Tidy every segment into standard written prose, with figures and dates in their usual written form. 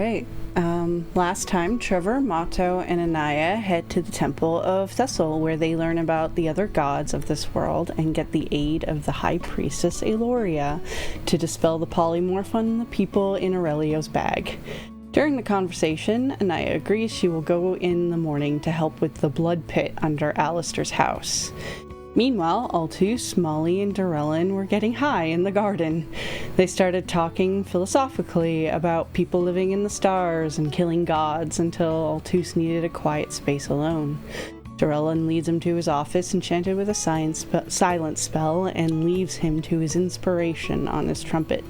Alright. Last time, Trevor, Mato, and Anaya head to the Temple of Thessal, where they learn about the other gods of this world and get the aid of the High Priestess Eloria to dispel the polymorph on the people in Aurelio's bag. During the conversation, Anaya agrees she will go in the morning to help with the blood pit under Alistair's house. Meanwhile, Altus, Molly, and Durellin were getting high in the garden. They started talking philosophically about people living in the stars and killing gods until Altus needed a quiet space alone. Durellin leads him to his office enchanted with a silence spell and leaves him to his inspiration on his trumpet.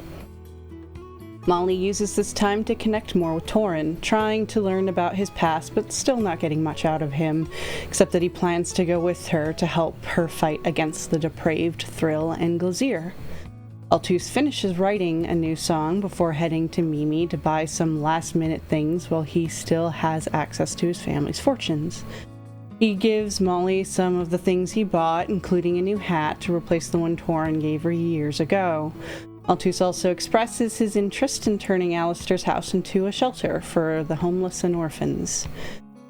Molly uses this time to connect more with Torin, trying to learn about his past but still not getting much out of him, except that he plans to go with her to help her fight against the depraved Thrill and Glazier. Altus finishes writing a new song before heading to Mimi to buy some last-minute things while he still has access to his family's fortunes. He gives Molly some of the things he bought, including a new hat to replace the one Torin gave her years ago. Altus also expresses his interest in turning Alistair's house into a shelter for the homeless and orphans.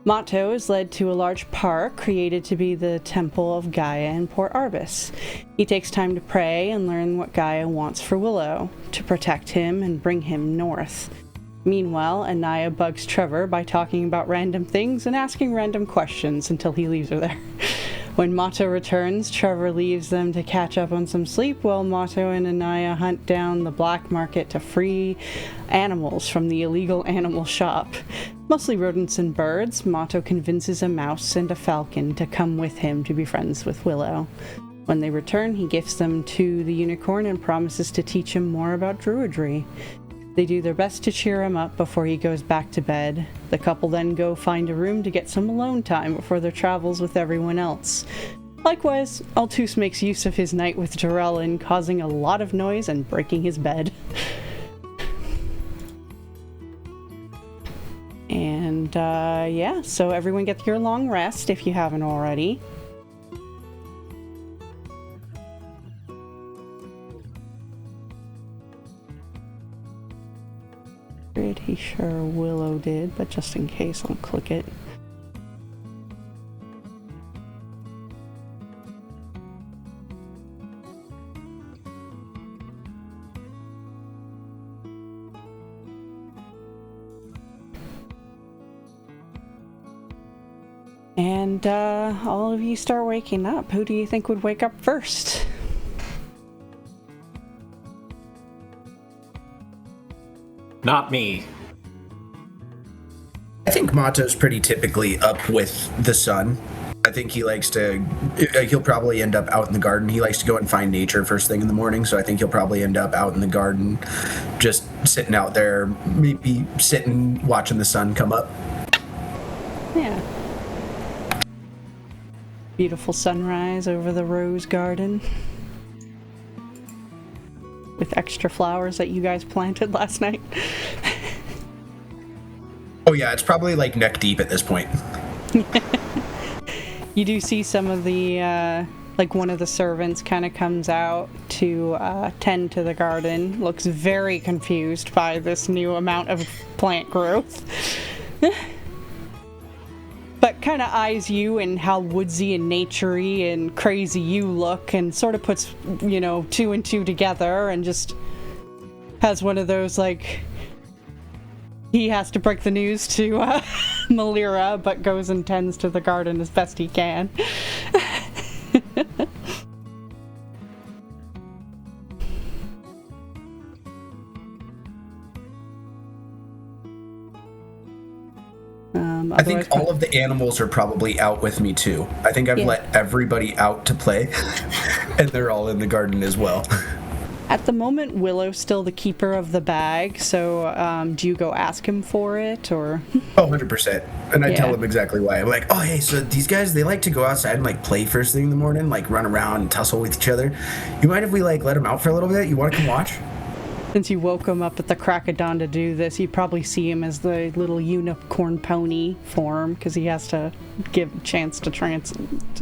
Mato is led to a large park created to be the Temple of Gaia in Port Arbus. He takes time to pray and learn what Gaia wants for Willow, to protect him and bring him north. Meanwhile, Anaya bugs Trevor by talking about random things and asking random questions until he leaves her there. When Mato returns, Trevor leaves them to catch up on some sleep while Mato and Anaya hunt down the black market to free animals from the illegal animal shop. Mostly rodents and birds, Mato convinces a mouse and a falcon to come with him to be friends with Willow. When they return, he gifts them to the unicorn and promises to teach him more about druidry. They do their best to cheer him up before he goes back to bed. The couple then go find a room to get some alone time before their travels with everyone else. Likewise, Altus makes use of his night with Durellin, causing a lot of noise and breaking his bed. And, yeah, so everyone get your long rest if you haven't already. Pretty sure Willow did, but just in case, I'll click it. And all of you start waking up. Who do you think would wake up first? Not me. I think Mato's pretty typically up with the sun. I think he likes to, he'll probably end up out in the garden. He likes to go and find nature first thing in the morning, so I think he'll probably end up out in the garden, just sitting out there, maybe sitting, watching the sun come up. Yeah. Beautiful sunrise over the rose garden. With extra flowers that you guys planted last night. Oh yeah, it's probably like neck deep at this point. You do see some of the, like one of the servants kind of comes out to tend to the garden. Looks very confused by this new amount of plant growth. But kind of eyes you and how woodsy and naturey and crazy you look and sort of puts, you know, two and two together and just has one of those, like, he has to break the news to Malira, but goes and tends to the garden as best he can. I think all of the animals are probably out with me too. I think I've let everybody out to play, and they're all in the garden as well. At the moment, Willow's still the keeper of the bag, so do you go ask him for it, or? Oh, 100%. And I tell him exactly why. I'm like, oh, hey, so these guys, they like to go outside and, like, play first thing in the morning, like, run around and tussle with each other. You mind if we, like, let them out for a little bit? You want to come watch? Since you woke him up at the crack of dawn to do this, you probably see him as the little unicorn pony form, because he has to give a chance to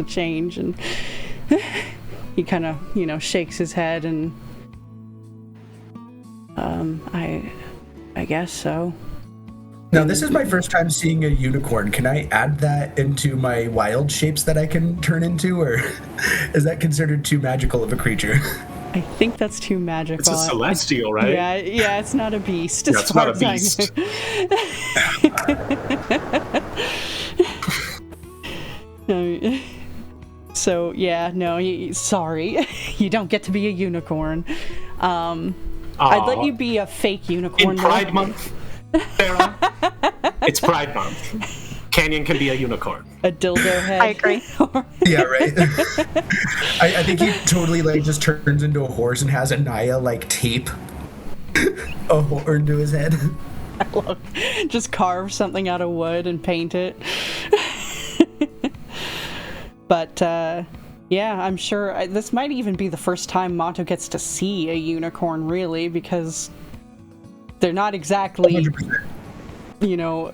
change, and he kind of, you know, shakes his head and I guess so. Now, this is my first time seeing a unicorn. Can I add that into my wild shapes that I can turn into, or is that considered too magical of a creature? I think that's too magical. It's a celestial, right? Yeah, it's not a beast. Yeah, it's not a beast. So, yeah, no, sorry. You don't get to be a unicorn. I'd let you be a fake unicorn. In Pride Month, Sarah, it's Pride Month. Canyon can be a unicorn. A dildo head. I agree. Yeah, right. I think he totally like just turns into a horse and has Anaya like tape a horn to his head. Just carve something out of wood and paint it. But yeah, I'm sure this might even be the first time Monto gets to see a unicorn, really, because they're not exactly 100%.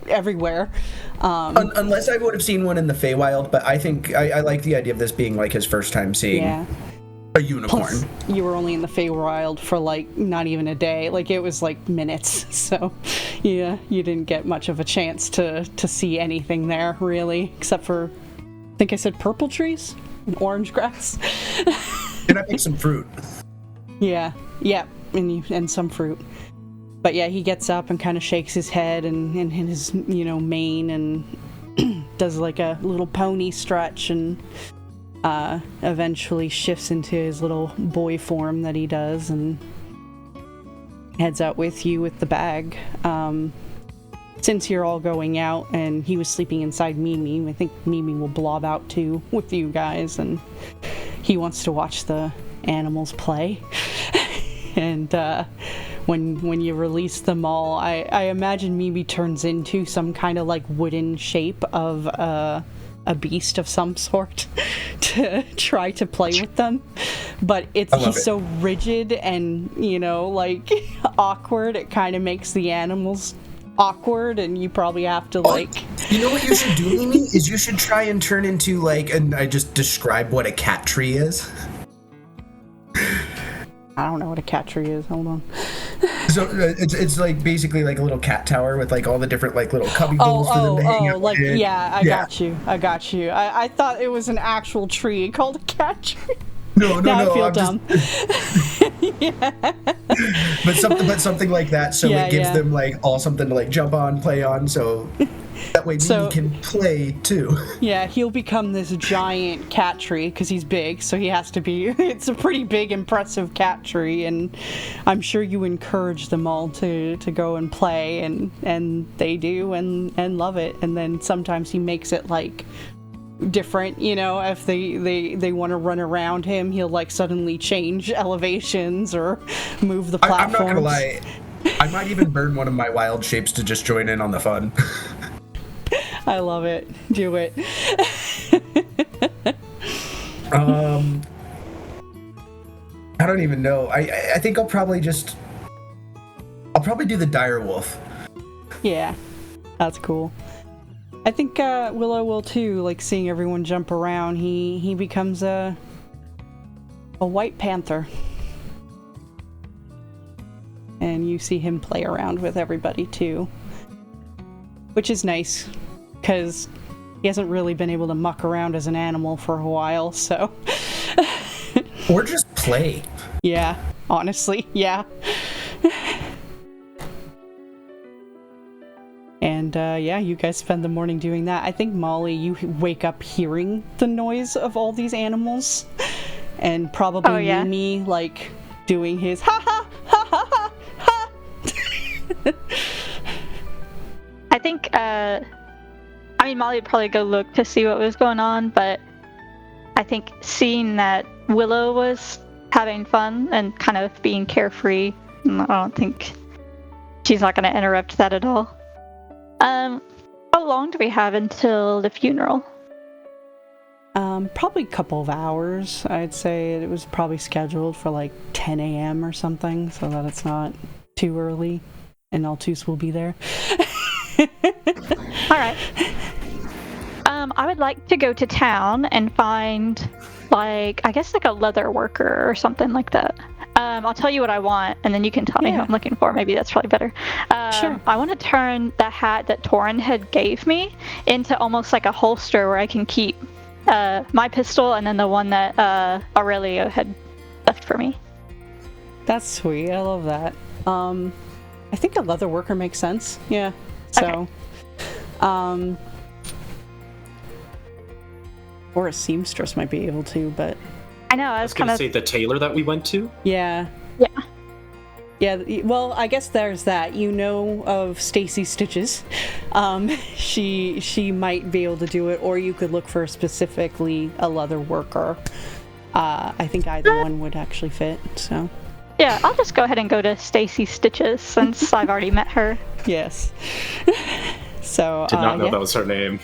Everywhere. Unless I would have seen one in the Feywild, but I think I like the idea of this being like his first time seeing a unicorn. Plus, you were only in the Feywild for like not even a day. Like it was like minutes. So yeah, you didn't get much of a chance to see anything there, really, except for, I think I said purple trees and orange grass. And I picked some fruit. Yeah, and some fruit. But yeah, he gets up and kind of shakes his head and his, mane and does like a little pony stretch and eventually shifts into his little boy form that he does and heads out with you with the bag. Since you're all going out and he was sleeping inside Mimi, I think Mimi will blob out too with you guys, and he wants to watch the animals play. And when you release them all, I imagine Mimi turns into some kind of like wooden shape of a beast of some sort to try to play with them. But he's so rigid and, like awkward, it kind of makes the animals awkward, and you probably have to like... You know what you should do, Mimi? Is you should try and turn into like, and I just describe what a cat tree is. I don't know what a cat tree is. Hold on. So it's like basically like a little cat tower with like all the different like little cubby holes for them to hang out in. I got you. I thought it was an actual tree called a cat tree. No. I feel dumb. Yeah. But something like that, so it gives them like all something to like jump on, play on, so that way Mimi can play too. Yeah, he'll become this giant cat tree because he's big, so he has to be. It's a pretty big, impressive cat tree, and I'm sure you encourage them all to go and play, and they do and love it. And then sometimes he makes it like different, if they want to run around him, he'll like suddenly change elevations or move the platforms. I'm not gonna lie, I might even burn one of my wild shapes to just join in on the fun. I love it. Do it. I don't even know. I think I'll probably do the dire wolf. Yeah, that's cool. I think Willow will too, like seeing everyone jump around. He becomes a white panther. And you see him play around with everybody too. Which is nice, because he hasn't really been able to muck around as an animal for a while, so... Or just play. Yeah, honestly, yeah. And you guys spend the morning doing that. I think, Molly, you wake up hearing the noise of all these animals, and probably Mimi, like, doing his ha ha ha ha ha ha. I think, Molly would probably go look to see what was going on, but I think seeing that Willow was having fun and kind of being carefree, I don't think she's not going to interrupt that at all. How long do we have until the funeral? Probably a couple of hours. I'd say it was probably scheduled for like 10 a.m. or something, so that it's not too early, and Altus will be there. Alright. I would like to go to town and find, like, I guess like a leather worker or something like that. I'll tell you what I want, and then you can tell me who I'm looking for. Maybe that's probably better. Sure. I want to turn the hat that Torin had gave me into almost like a holster where I can keep my pistol and then the one that Aurelio had left for me. That's sweet. I love that. I think a leather worker makes sense. Yeah. So, Okay. Or a seamstress might be able to, but I know, I I was was going kind to of... say the tailor that we went to. yeah. Yeah. Yeah, well, I guess there's that. You know of Stacy Stitches. She might be able to do it, or you could look for specifically a leather worker. I think either one would actually fit, so. Yeah, I'll just go ahead and go to Stacy Stitches since I've already met her. Yes. So, Did not know yeah. that was her name.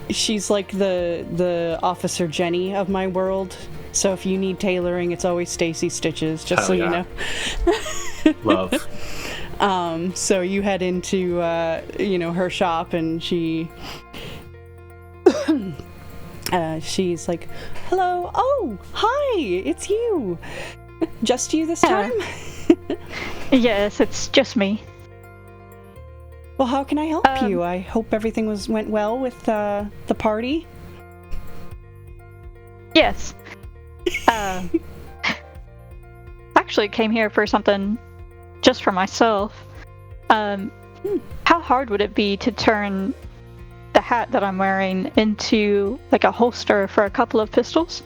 She's like the Officer Jenny of my world. So if you need tailoring, it's always Stacy Stitches, just so you know. Love. So you head into her shop, and she's like, "Hello, oh, hi, it's you. Just you this time?" Yes, it's just me. Well, how can I help you? I hope everything went well with the party. Yes. Actually came here for something just for myself. How hard would it be to turn the hat that I'm wearing into like a holster for a couple of pistols?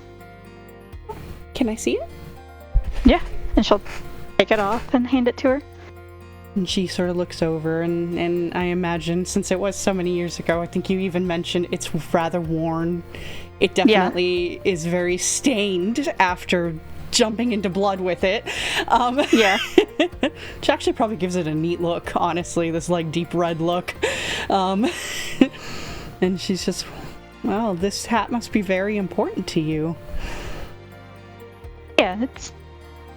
Can I see it? Yeah, and she'll take it off and hand it to her. And she sort of looks over, and I imagine, since it was so many years ago, I think you even mentioned it's rather worn. It definitely is very stained after jumping into blood with it. Yeah. Which actually probably gives it a neat look, honestly, this like deep red look. And she's just, well, this hat must be very important to you. Yeah, it's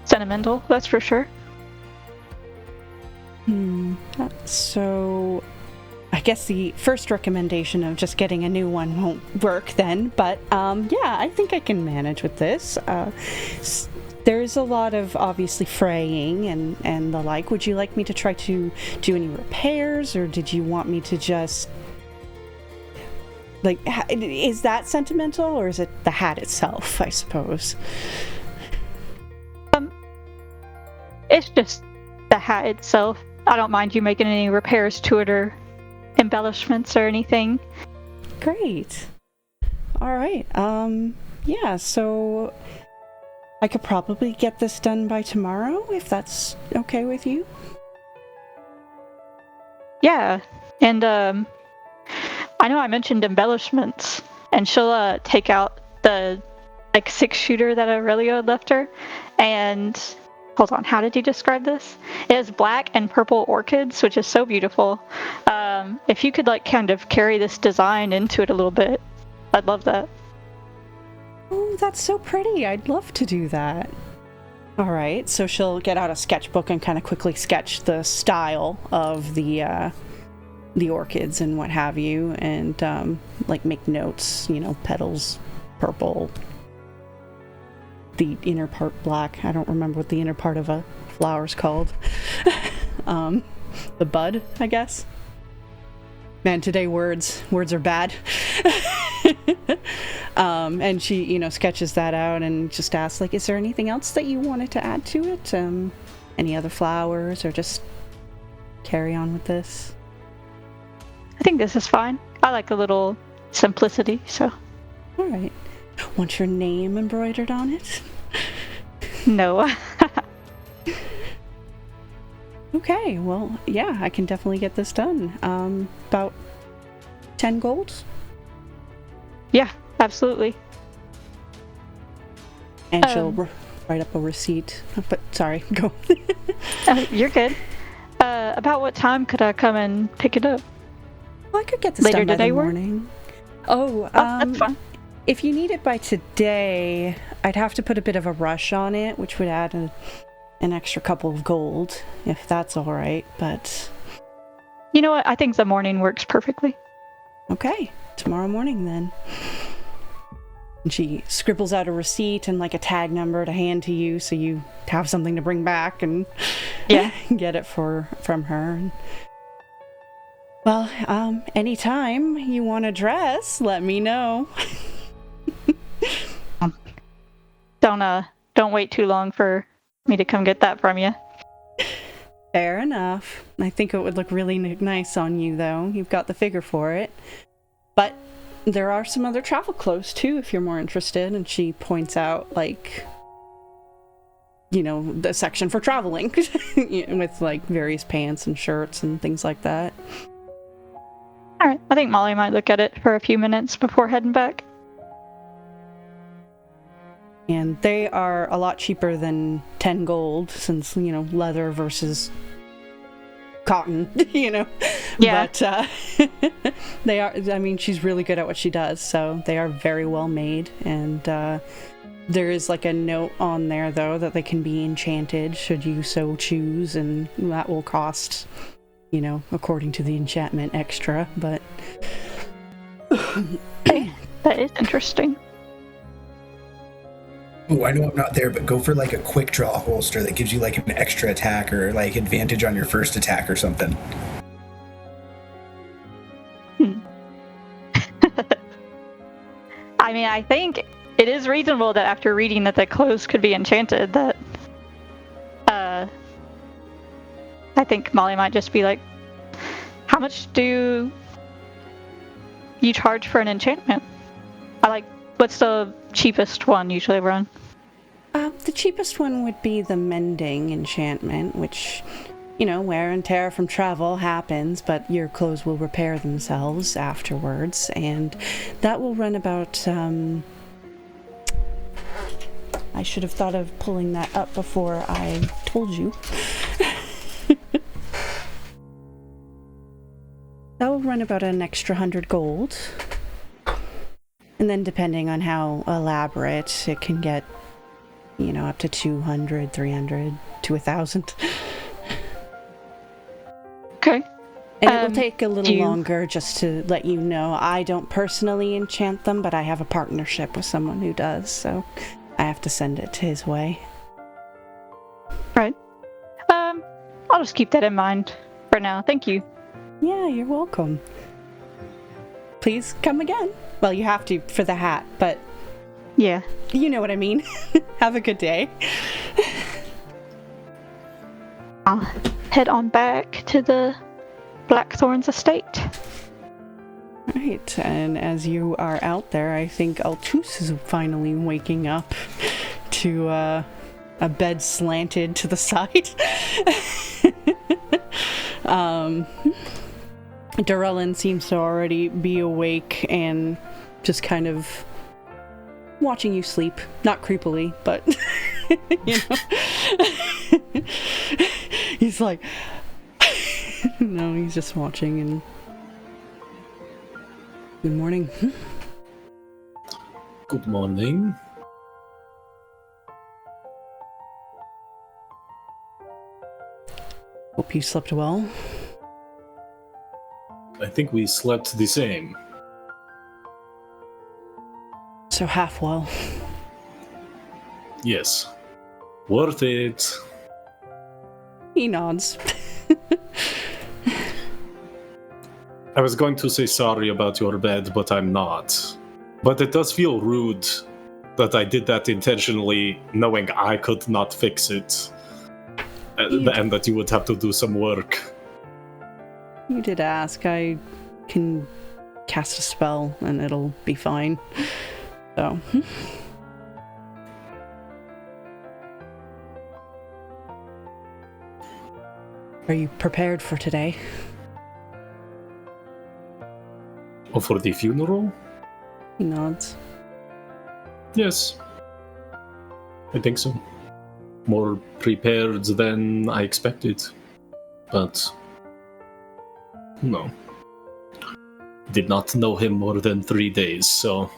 sentimental, that's for sure. So I guess the first recommendation of just getting a new one won't work then, but yeah, I think I can manage with this. There's a lot of obviously fraying and the like. Would you like me to try to do any repairs, or did you want me to just like, is that sentimental, or is it the hat itself, I suppose? It's just the hat itself. I don't mind you making any repairs to it or embellishments or anything. Great. All right. Yeah, so I could probably get this done by tomorrow, if that's okay with you. Yeah, and I know I mentioned embellishments, and she'll take out the like 6-shooter that Aurelio had left her, and hold on, how did you describe this? It has black and purple orchids, which is so beautiful. If you could like kind of carry this design into it a little bit, I'd love that. Oh, that's so pretty. I'd love to do that. All right, so she'll get out a sketchbook and kind of quickly sketch the style of the orchids and what have you, and like make notes, petals purple, the inner part black. I don't remember what the inner part of a flower's called. The bud, I guess. Man, today words are bad. And she, sketches that out and just asks, like, is there anything else that you wanted to add to it? Any other flowers, or just carry on with this? I think this is fine. I like a little simplicity, so. All right. Want your name embroidered on it? No. Okay, well, yeah, I can definitely get this done. About 10 gold? Yeah, absolutely. And she'll write up a receipt. But, sorry, go. You're good. About what time could I come and pick it up? Well, I could get this Later done by today the work? morning. Oh, That's fine. if you need it by today, I'd have to put a bit of a rush on it, which would add an extra couple of gold, if that's all right, but... You know what? I think the morning works perfectly. Okay, tomorrow morning then. And she scribbles out a receipt and like a tag number to hand to you so you have something to bring back and get it from her. Well, anytime you want a dress, let me know. Don't wait too long for me to come get that from you. Fair enough. I think it would look really nice on you, though. You've got the figure for it. But there are some other travel clothes, too, if you're more interested. And she points out, like, you know, the section for traveling with, like, various pants and shirts and things like that. All right. I think Molly might look at it for a few minutes before heading back. And they are a lot cheaper than 10 gold, since, you know, leather versus cotton, you know. Yeah. But they are, I mean, she's really good at what she does, so they are very well made. And there is like a note on there, though, that they can be enchanted should you so choose, and that will cost, you know, according to the enchantment, extra, but... That is interesting. Oh, I know I'm not there, but go for like a quick draw holster that gives you like an extra attack or like advantage on your first attack or something. I mean, I think it is reasonable that after reading that the clothes could be enchanted, that I think Molly might just be like, how much do you charge for an enchantment? What's the cheapest one usually run? The cheapest one would be the mending enchantment, which, you know, wear and tear from travel happens, but your clothes will repair themselves afterwards, and that will run about, I should have thought of pulling that up before I told you. That will run about an extra 100 gold. And then depending on how elaborate, it can get, you know, up to 200, 300 to 1,000. Okay. And it will take a little longer, just to let you know. I don't personally enchant them, but I have a partnership with someone who does, so I have to send it his way. Right. I'll just keep that in mind for now. Thank you. Yeah, you're welcome. Please come again. Well, you have to for the hat, but... Yeah. You know what I mean. Have a good day. I'll head on back to the Blackthorns estate. Right, and as you are out there, I think Altus is finally waking up to a bed slanted to the side. Durellin seems to already be awake and just kind of watching you sleep. Not creepily, but, you know. He's like... No, he's just watching and... Good morning. Good morning. Hope you slept well. I think we slept the same. So half well. Yes. Worth it. He nods. I was going to say sorry about your bed, but I'm not. But it does feel rude that I did that intentionally, knowing I could not fix it. And that you would have to do some work. You did ask. I can cast a spell and it'll be fine. So. Are you prepared for today? Oh, for the funeral? He nods. Yes. I think so. More prepared than I expected. But... no. Did not know him more than 3 days, so...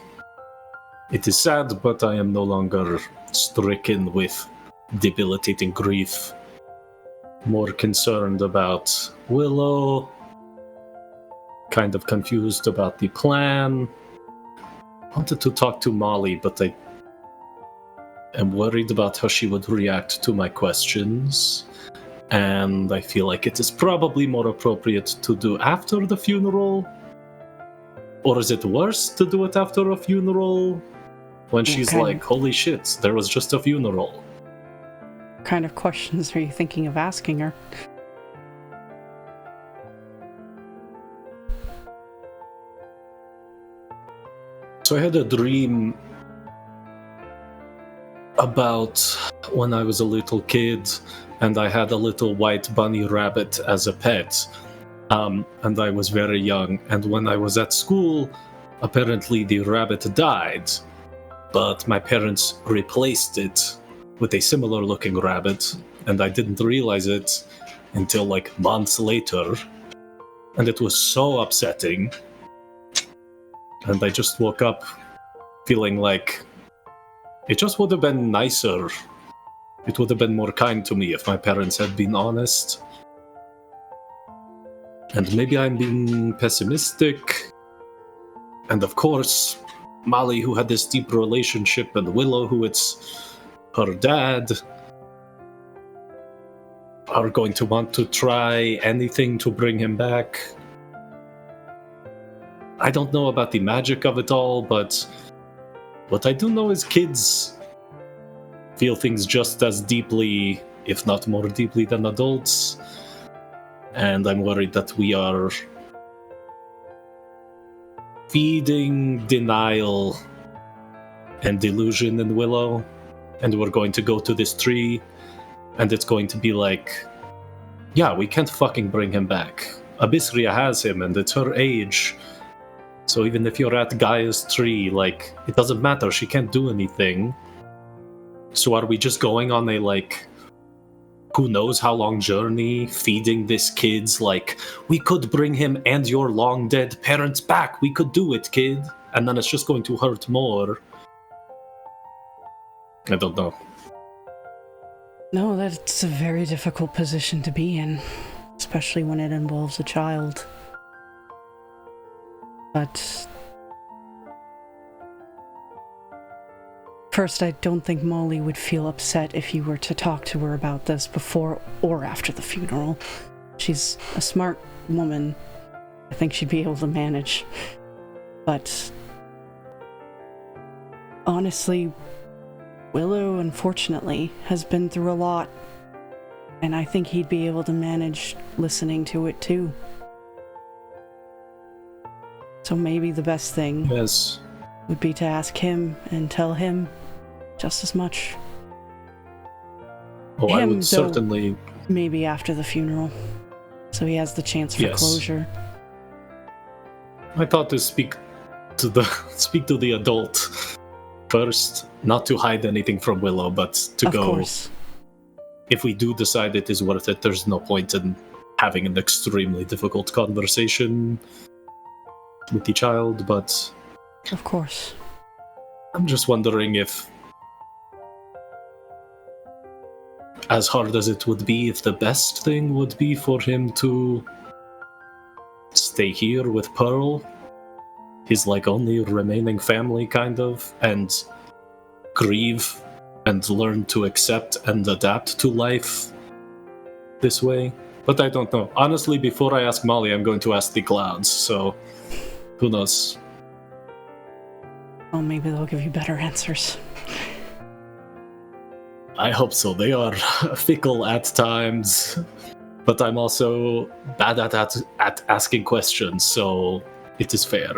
it is sad, but I am no longer stricken with debilitating grief. More concerned about Willow. Kind of confused about the plan. wanted to talk to Molly, but I am worried about how she would react to my questions. And I feel like it is probably more appropriate to do after the funeral. Or is it worse to do it after a funeral? When she's like, holy shit, there was just a funeral. What kind of questions are you thinking of asking her? So I had a dream about when I was a little kid and I had a little white bunny rabbit as a pet. And I was very young. And when I was at school, apparently the rabbit died. But my parents replaced it with a similar looking rabbit. And I didn't realize it until like months later. And it was so upsetting. And I just woke up feeling like it just would have been nicer. It would have been more kind to me if my parents had been honest. And maybe I'm being pessimistic. And of course, Molly, who had this deep relationship, and Willow, who it's her dad, are going to want to try anything to bring him back. I don't know about the magic of it all, but what I do know is kids feel things just as deeply, if not more deeply, than adults. And I'm worried that we are feeding denial and delusion in Willow. And we're going to go to this tree, and it's going to be like, yeah, we can't fucking bring him back. Abysria has him, and it's her age. So even if you're at Gaia's tree, like, it doesn't matter, she can't do anything. So are we just going on a, like, who knows how long journey, feeding this kid's like, we could bring him and your long dead parents back, we could do it, kid. And then it's just going to hurt more. I don't know. No, that's a very difficult position to be in, especially when it involves a child. But first, I don't think Molly would feel upset if you were to talk to her about this before or after the funeral. She's a smart woman. I think she'd be able to manage. But honestly, Willow, unfortunately, has been through a lot. And I think he'd be able to manage listening to it too. So maybe the best thing would be to ask him and tell him just as much. Oh, I would certainly... Maybe after the funeral, so he has the chance for closure. I thought to speak to the adult first, not to hide anything from Willow, but to of course. If we do decide it is worth it, there's no point in having an extremely difficult conversation with the child, but... Of course. I'm just wondering if, as hard as it would be, if the best thing would be for him to stay here with Pearl, his like only remaining family, kind of, and grieve and learn to accept and adapt to life this way. But I don't know. Honestly, before I ask Molly, I'm going to ask the clouds, so who knows? Well, maybe they'll give you better answers. I hope so. They are fickle at times, but I'm also bad at asking questions, so it is fair.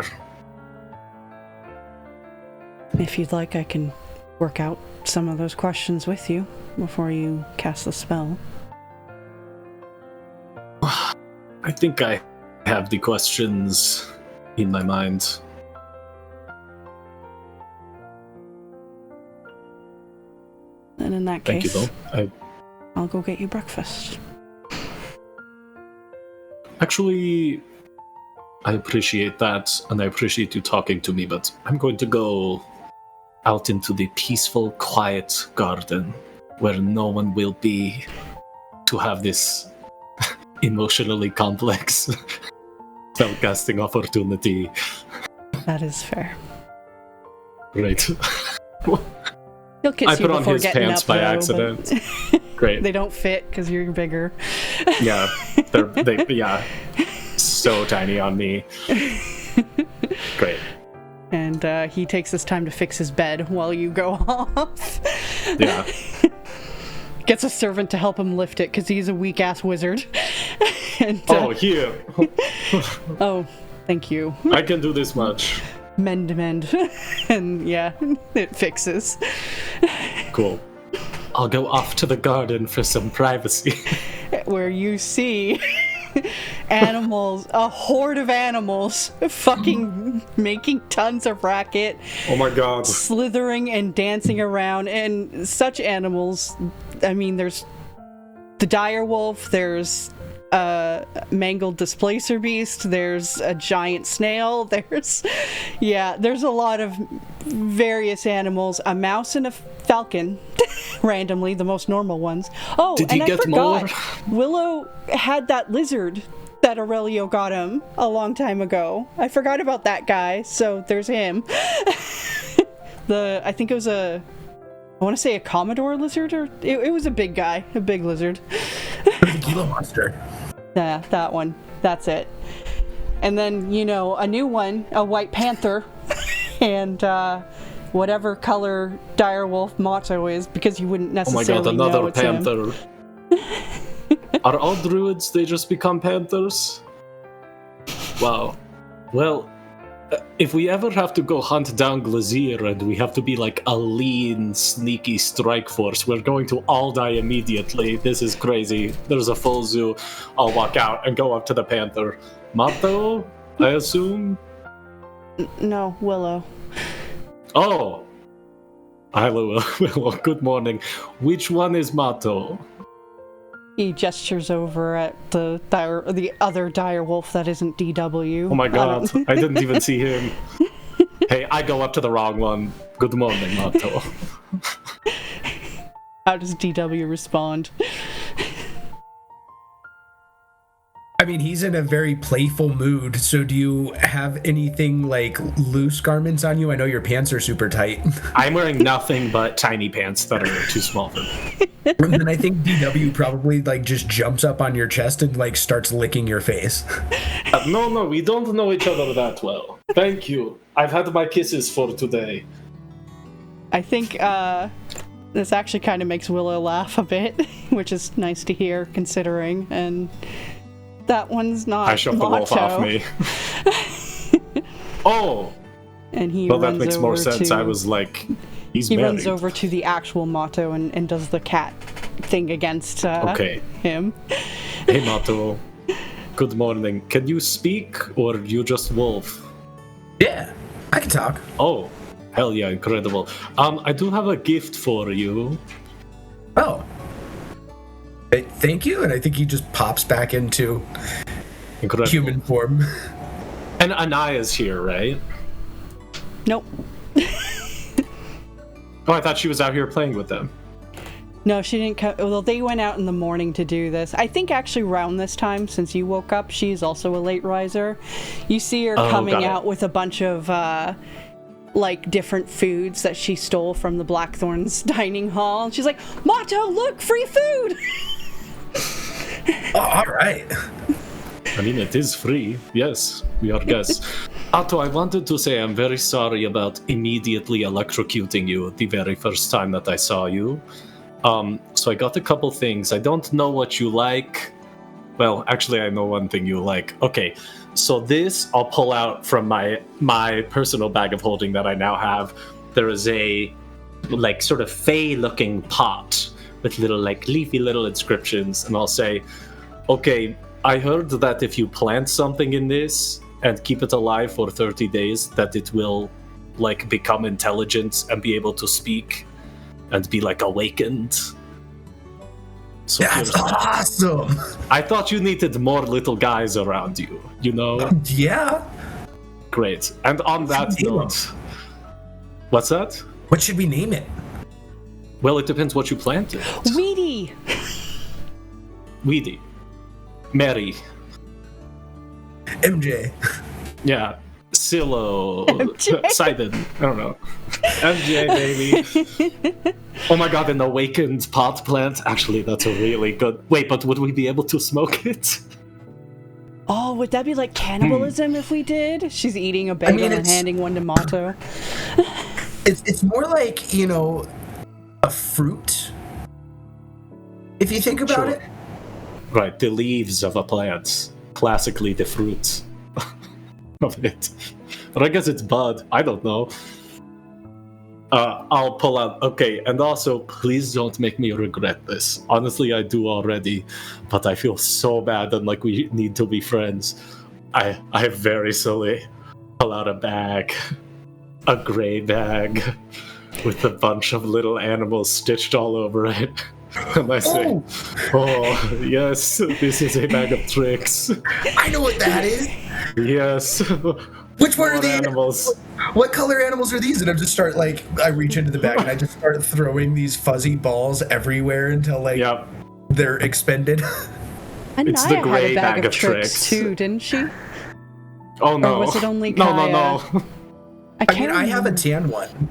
If you'd like, I can work out some of those questions with you before you cast the spell. I think I have the questions in my mind. And in that Thank case, you, though. I'll go get you breakfast. Actually, I appreciate that, and I appreciate you talking to me, but I'm going to go out into the peaceful, quiet garden where no one will be to have this emotionally complex spellcasting opportunity. That is fair. Great. He'll kiss I you put on before his getting pants up, by though, accident. but Great. they don't fit because you're bigger. Yeah, yeah, so tiny on me. Great. And he takes this time to fix his bed while you go off. Yeah. Gets a servant to help him lift it because he's a weak-ass wizard. And, Oh, here. oh, thank you. I can do this much. Mend. And yeah, it fixes. Cool. I'll go off to the garden for some privacy. Where you see animals, a horde of animals, fucking making tons of racket, Oh my god. slithering and dancing around, and such animals. I mean, there's the dire wolf, there's a mangled displacer beast, there's a giant snail, there's a lot of various animals, a mouse and a falcon, randomly, the most normal ones. Oh, Did and he I get forgot, more? Willow had that lizard that Aurelio got him a long time ago. I forgot about that guy, so there's him. I think it was I want to say a Commodore lizard, or it was a big guy, a big lizard. The Gila monster. Yeah, that one. That's it. And then, a new one, a white panther, and whatever color direwolf motto is, because you wouldn't Oh my necessarily god, know another it's him. panther. Are all druids, they just become panthers? Wow. Well, if we ever have to go hunt down Glazier and we have to be like a lean, sneaky strike force, we're going to all die immediately. This is crazy. There's a full zoo. I'll walk out and go up to the panther. Mato, I assume? No, Willow. Oh! Hello, Willow. Good morning. Which one is Mato? He gestures over at the other dire wolf that isn't DW. Oh my god, I didn't even see him. Hey, I go up to the wrong one. Good morning, Mato. How does DW respond? I mean, he's in a very playful mood, so do you have anything like loose garments on you? I know your pants are super tight. I'm wearing nothing but tiny pants that are too small for me. And then I think DW probably like just jumps up on your chest and like starts licking your face. No, we don't know each other that well. Thank you. I've had my kisses for today. I think this actually kind of makes Willow laugh a bit, which is nice to hear, considering, and that one's not I shoved the wolf off me. Oh! And he Well, that runs makes more over sense. to- I was like, he He married. runs over to the actual Motto and does the cat thing against Okay. him. Hey, Mato. Good morning. Can you speak, or you just wolf? Yeah, I can talk. Oh, hell yeah, incredible. I do have a gift for you. Oh. Thank you, and I think he just pops back into Incredible. human form. And Anaya's here, right? Nope. Oh, I thought she was out here playing with them. No, she didn't come. Well, they went out in the morning to do this. I think actually around this time, since you woke up, she's also a late riser. You see her Oh, coming got it. out with a bunch of like different foods that she stole from the Blackthorn's dining hall. And she's like, Motto, look, free food! Oh, all right. I mean, it is free. Yes, we are guests. Otto, I wanted to say I'm very sorry about immediately electrocuting you the very first time that I saw you. So I got a couple things. I don't know what you like. Well, actually, I know one thing you like. Okay, so this I'll pull out from my personal bag of holding that I now have. There is a, like, sort of fey-looking pot with little, like, leafy little inscriptions, and I'll say, okay, I heard that if you plant something in this and keep it alive for 30 days, that it will, like, become intelligent and be able to speak and be, like, awakened. So That's here's- awesome. I thought you needed more little guys around you, you know? Yeah. Great. And on that Name 'em. note... What's that? What should we name it? Well, it depends what you planted. Weedy! Weedy. Mary. MJ. Yeah. Silo. MJ. Sidon. I don't know. MJ, baby. Oh my god, an awakened pot plant? Actually, that's a really good... Wait, but would we be able to smoke it? Oh, would that be like cannibalism if we did? She's eating a bagel and handing one to Mato. It's more like, you know, a fruit. If you think about it. Right, the leaves of a plant. Classically, the fruits of it. But I guess it's bud. I don't know. I'll pull out... Okay, and also, please don't make me regret this. Honestly, I do already. But I feel so bad and like we need to be friends. I very silly pull out a bag. A gray bag. With a bunch of little animals stitched all over it. And I say, oh, yes, this is a bag of tricks. I know what that is. Yes. Which one are the animals? What color animals are these? And I just start, like, I reach into the bag and I just start throwing these fuzzy balls everywhere until, like, they're expended. It's the gray bag of tricks too, didn't she? Oh, no. Or was it only Kaya? No. I have a tan one.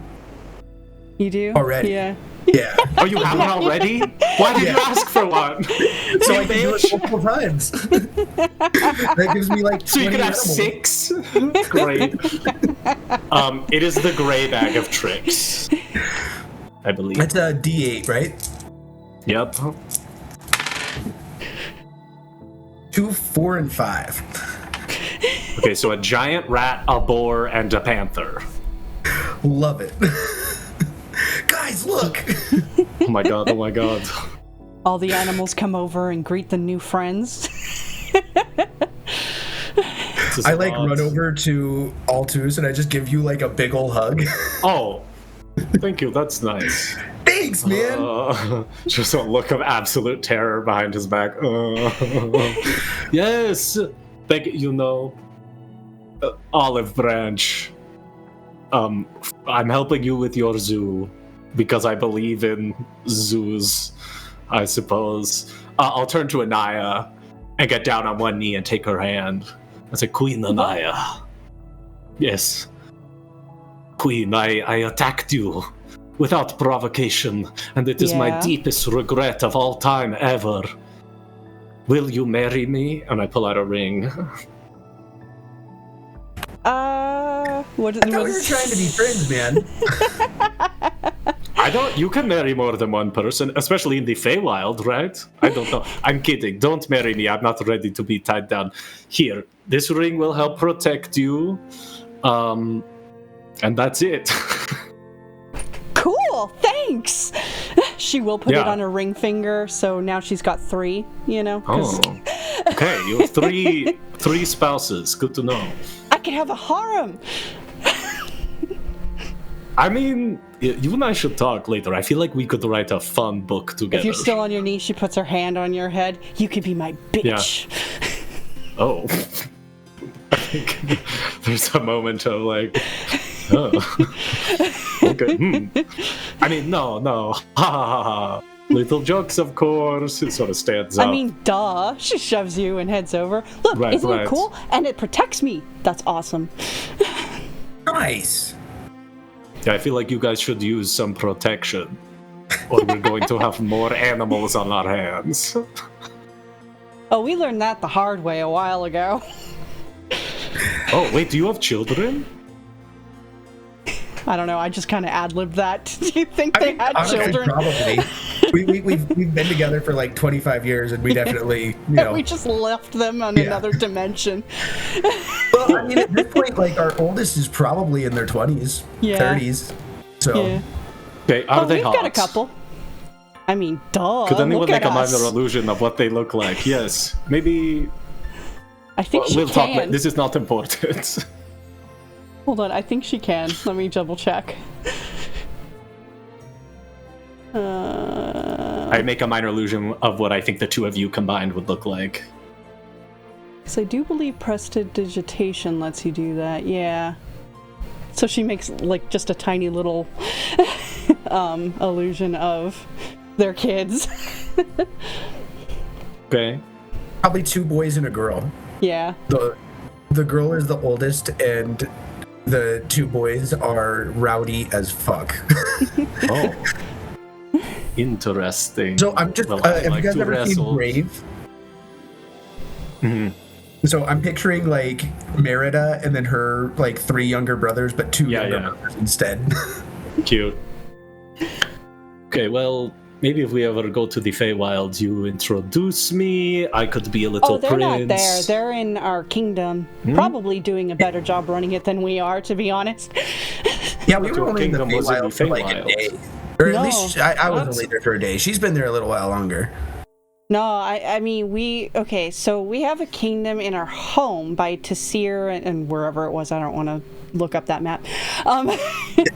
You do? Already. Yeah. Yeah. Oh, you have one already? Why did you ask for one? So I can do it multiple times. That gives me like 20 So you can have animals. 6? Great. It is the gray bag of tricks, I believe. That's a D8, right? Yep. 2, 4, and 5. Okay, so a giant rat, a boar, and a panther. Love it. Guys, look! Oh my god. All the animals come over and greet the new friends. I like run over to Altus and I just give you like a big ol' hug. Oh, thank you, that's nice. Thanks, man! Just a look of absolute terror behind his back. Yes! You know, Olive Branch. I'm helping you with your zoo. Because I believe in zoos, I suppose. I'll turn to Anaya and get down on one knee and take her hand. I say, Queen Anaya. Yes. Queen, I attacked you without provocation, and it is my deepest regret of all time ever. Will you marry me? And I pull out a ring. What I thought we were trying to be friends, man. You can marry more than one person, especially in the Feywild, right? I don't know. I'm kidding. Don't marry me. I'm not ready to be tied down. Here, this ring will help protect you. And that's it. Cool, thanks! She will put it on her ring finger, so now she's got 3, you know? Okay, you have three spouses. Good to know. I could have a harem! I mean, you and I should talk later. I feel like we could write a fun book together. If you're still on your knees, she puts her hand on your head. You could be my bitch. Yeah. Oh. I think there's a moment of like, okay. I mean, no. Ha ha ha. Little jokes, of course. It sort of stands up. I mean, duh. She shoves you and heads over. Look, isn't it cool? And it protects me. That's awesome. Nice. Yeah, I feel like you guys should use some protection, or we're going to have more animals on our hands. Oh, we learned that the hard way a while ago. Oh, wait, do you have children? I don't know, I just kind of ad-libbed that. Do you think they had children? Probably. We've been together for like 25 years, and we definitely, you know. We just left them on another dimension. Well, I mean, at this point, like, our oldest is probably in their 20s, 30s. So. Yeah. Okay, are they hot? We've got a couple. I mean, duh. Could anyone make a minor us. illusion of what they look like? Yes. Maybe. I think we'll she talk can. This is not important. Hold on, I think she can. Let me double check. I make a minor illusion of what I think the two of you combined would look like. Because I do believe prestidigitation lets you do that, yeah. So she makes, like, just a tiny little illusion of their kids. Okay. Probably 2 boys and a girl. Yeah. The girl is the oldest, and The two boys are rowdy as fuck. Oh. Interesting. So I'm just, Well, I have like you guys to ever wrestle. seen Brave? Mhm. So I'm picturing like Merida and then her like 3 younger brothers, but 2 younger brothers instead. Cute. Okay, well, maybe if we ever go to the Feywild, you introduce me. I could be a little they're prince. not there. They're in our kingdom. Probably doing a better job running it than we are, to be honest. Yeah, we But were your only in the kingdom was in the Feywild for like a Feywild. day. Or at No. least I was What? only there for a day. She's been there a little while longer. No, I mean, so we have a kingdom in our home by Tasir and wherever it was. I don't want to look up that map.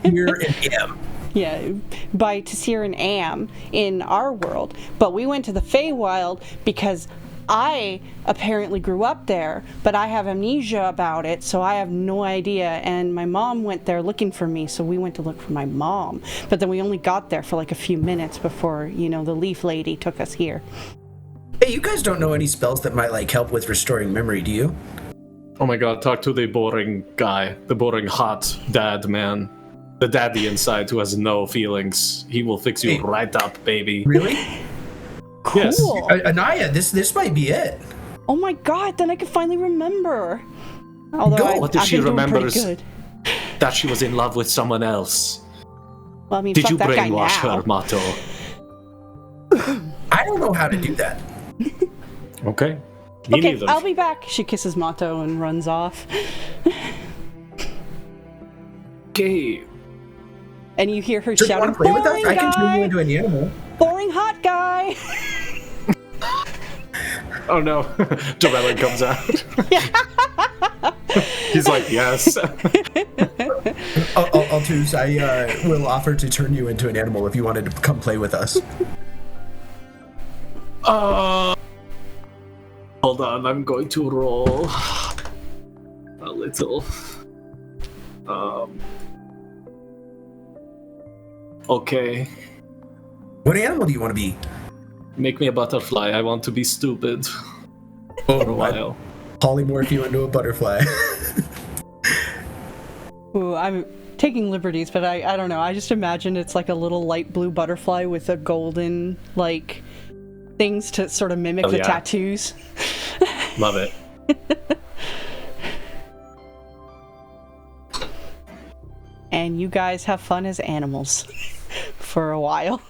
Here in Am. Yeah, by Tasir and Am in our world. But we went to the Feywild because I apparently grew up there, but I have amnesia about it, so I have no idea. And my mom went there looking for me, so we went to look for my mom. But then we only got there for like a few minutes before, the leaf lady took us here. Hey, you guys don't know any spells that might like help with restoring memory, do you? Oh my god, talk to the boring guy. The boring hot dad man. The daddy inside who has no feelings. He will fix you Hey. right up, baby. Really? Yes. Cool. Anaya, this might be it. Oh my god, then I can finally remember. Although Go. What if I've she been doing pretty remembers good. that she was in love with someone else? Well, I mean, Did fuck you that guy brainwash now. her, Mato? I don't know how to do that. Okay. Me Okay, neither. I'll be back. She kisses Mato and runs off. Okay. And you hear her Just shouting, want to play with us? boring I can turn you guy! into an animal. Boring hot guy! Oh no. Dorelli comes out. He's like, yes. Altus, I will offer to turn you into an animal if you wanted to come play with us. Hold on, I'm going to roll a little. Okay. What animal do you want to be? Make me a butterfly. I want to be stupid Oh, for a while. polymorph you into a butterfly. Ooh, I'm taking liberties, but I don't know. I just imagine it's like a little light blue butterfly with a golden, like, things to sort of mimic Oh, the yeah. tattoos. Love it. And you guys have fun as animals for a while.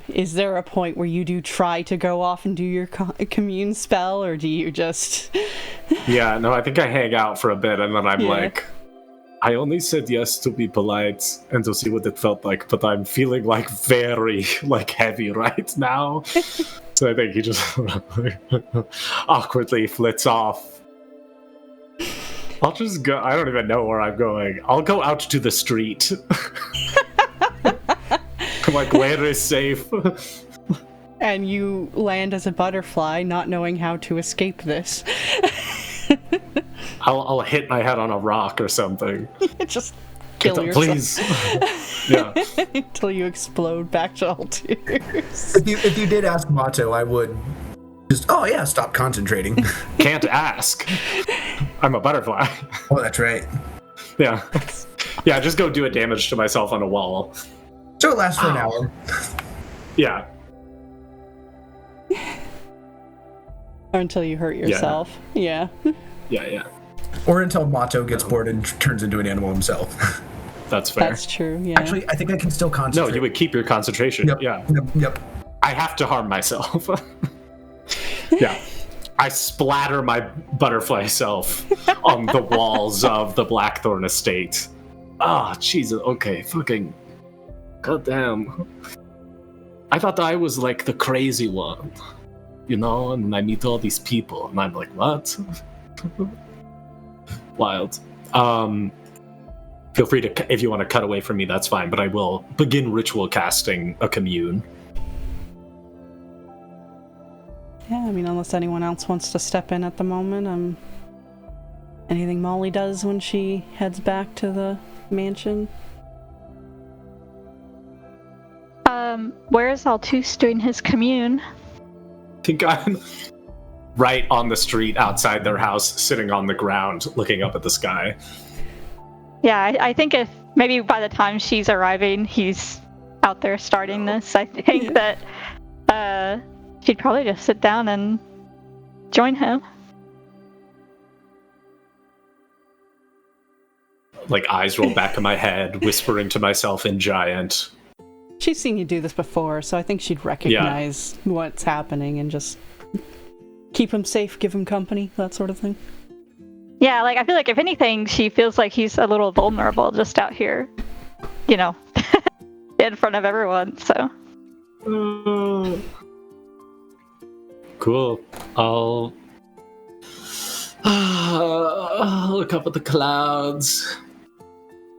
Is there a point where you do try to go off and do your commune spell, or do you just... Yeah, no, I think I hang out for a bit and then I'm Yeah. like, I only said yes to be polite and to see what it felt like, but I'm feeling like very like heavy right now. So I think he just awkwardly flits off. I'll just go. I don't even know where I'm going. I'll go out to the street. I'm like, where is safe? And you land as a butterfly, not knowing how to escape this. I'll hit my head on a rock or something. Just kill yourself. Please. Yeah. Until you explode back to Altus. If you did ask Mato, I would just, oh yeah, stop concentrating. Can't ask. I'm a butterfly. Oh, that's right. Yeah. Yeah, just go do a damage to myself on a wall. So it lasts for an hour. Yeah. Or until you hurt yourself. Yeah. Yeah. Or until Mato gets bored and turns into an animal himself. That's fair. That's true, yeah. Actually, I think I can still No, concentrate. you would keep your concentration. Yep. Yeah. Yep. I have to harm myself. Yeah. I splatter my butterfly self on the walls of the Blackthorn estate. Ah, Jesus. Okay, fucking. Goddamn. I thought I was like the crazy one. You know, and I meet all these people, and I'm like, what? Wild. Feel free to, if you want to cut away from me, that's fine, but I will begin ritual casting a commune. Yeah, I mean, unless anyone else wants to step in at the moment. Anything Molly does when she heads back to the mansion? Where is Altus doing his commune? I think I'm right on the street outside their house, sitting on the ground, looking up at the sky. Yeah, I think if maybe by the time she's arriving, he's out there starting this. I think that she'd probably just sit down and join him. Like, eyes roll back in my head, whispering to myself in giant. She's seen you do this before, so I think she'd recognize what's happening and just keep him safe, give him company, that sort of thing. Yeah, like, I feel like if anything, she feels like he's a little vulnerable just out here, you know, in front of everyone, so. Cool. I'll look up at the clouds.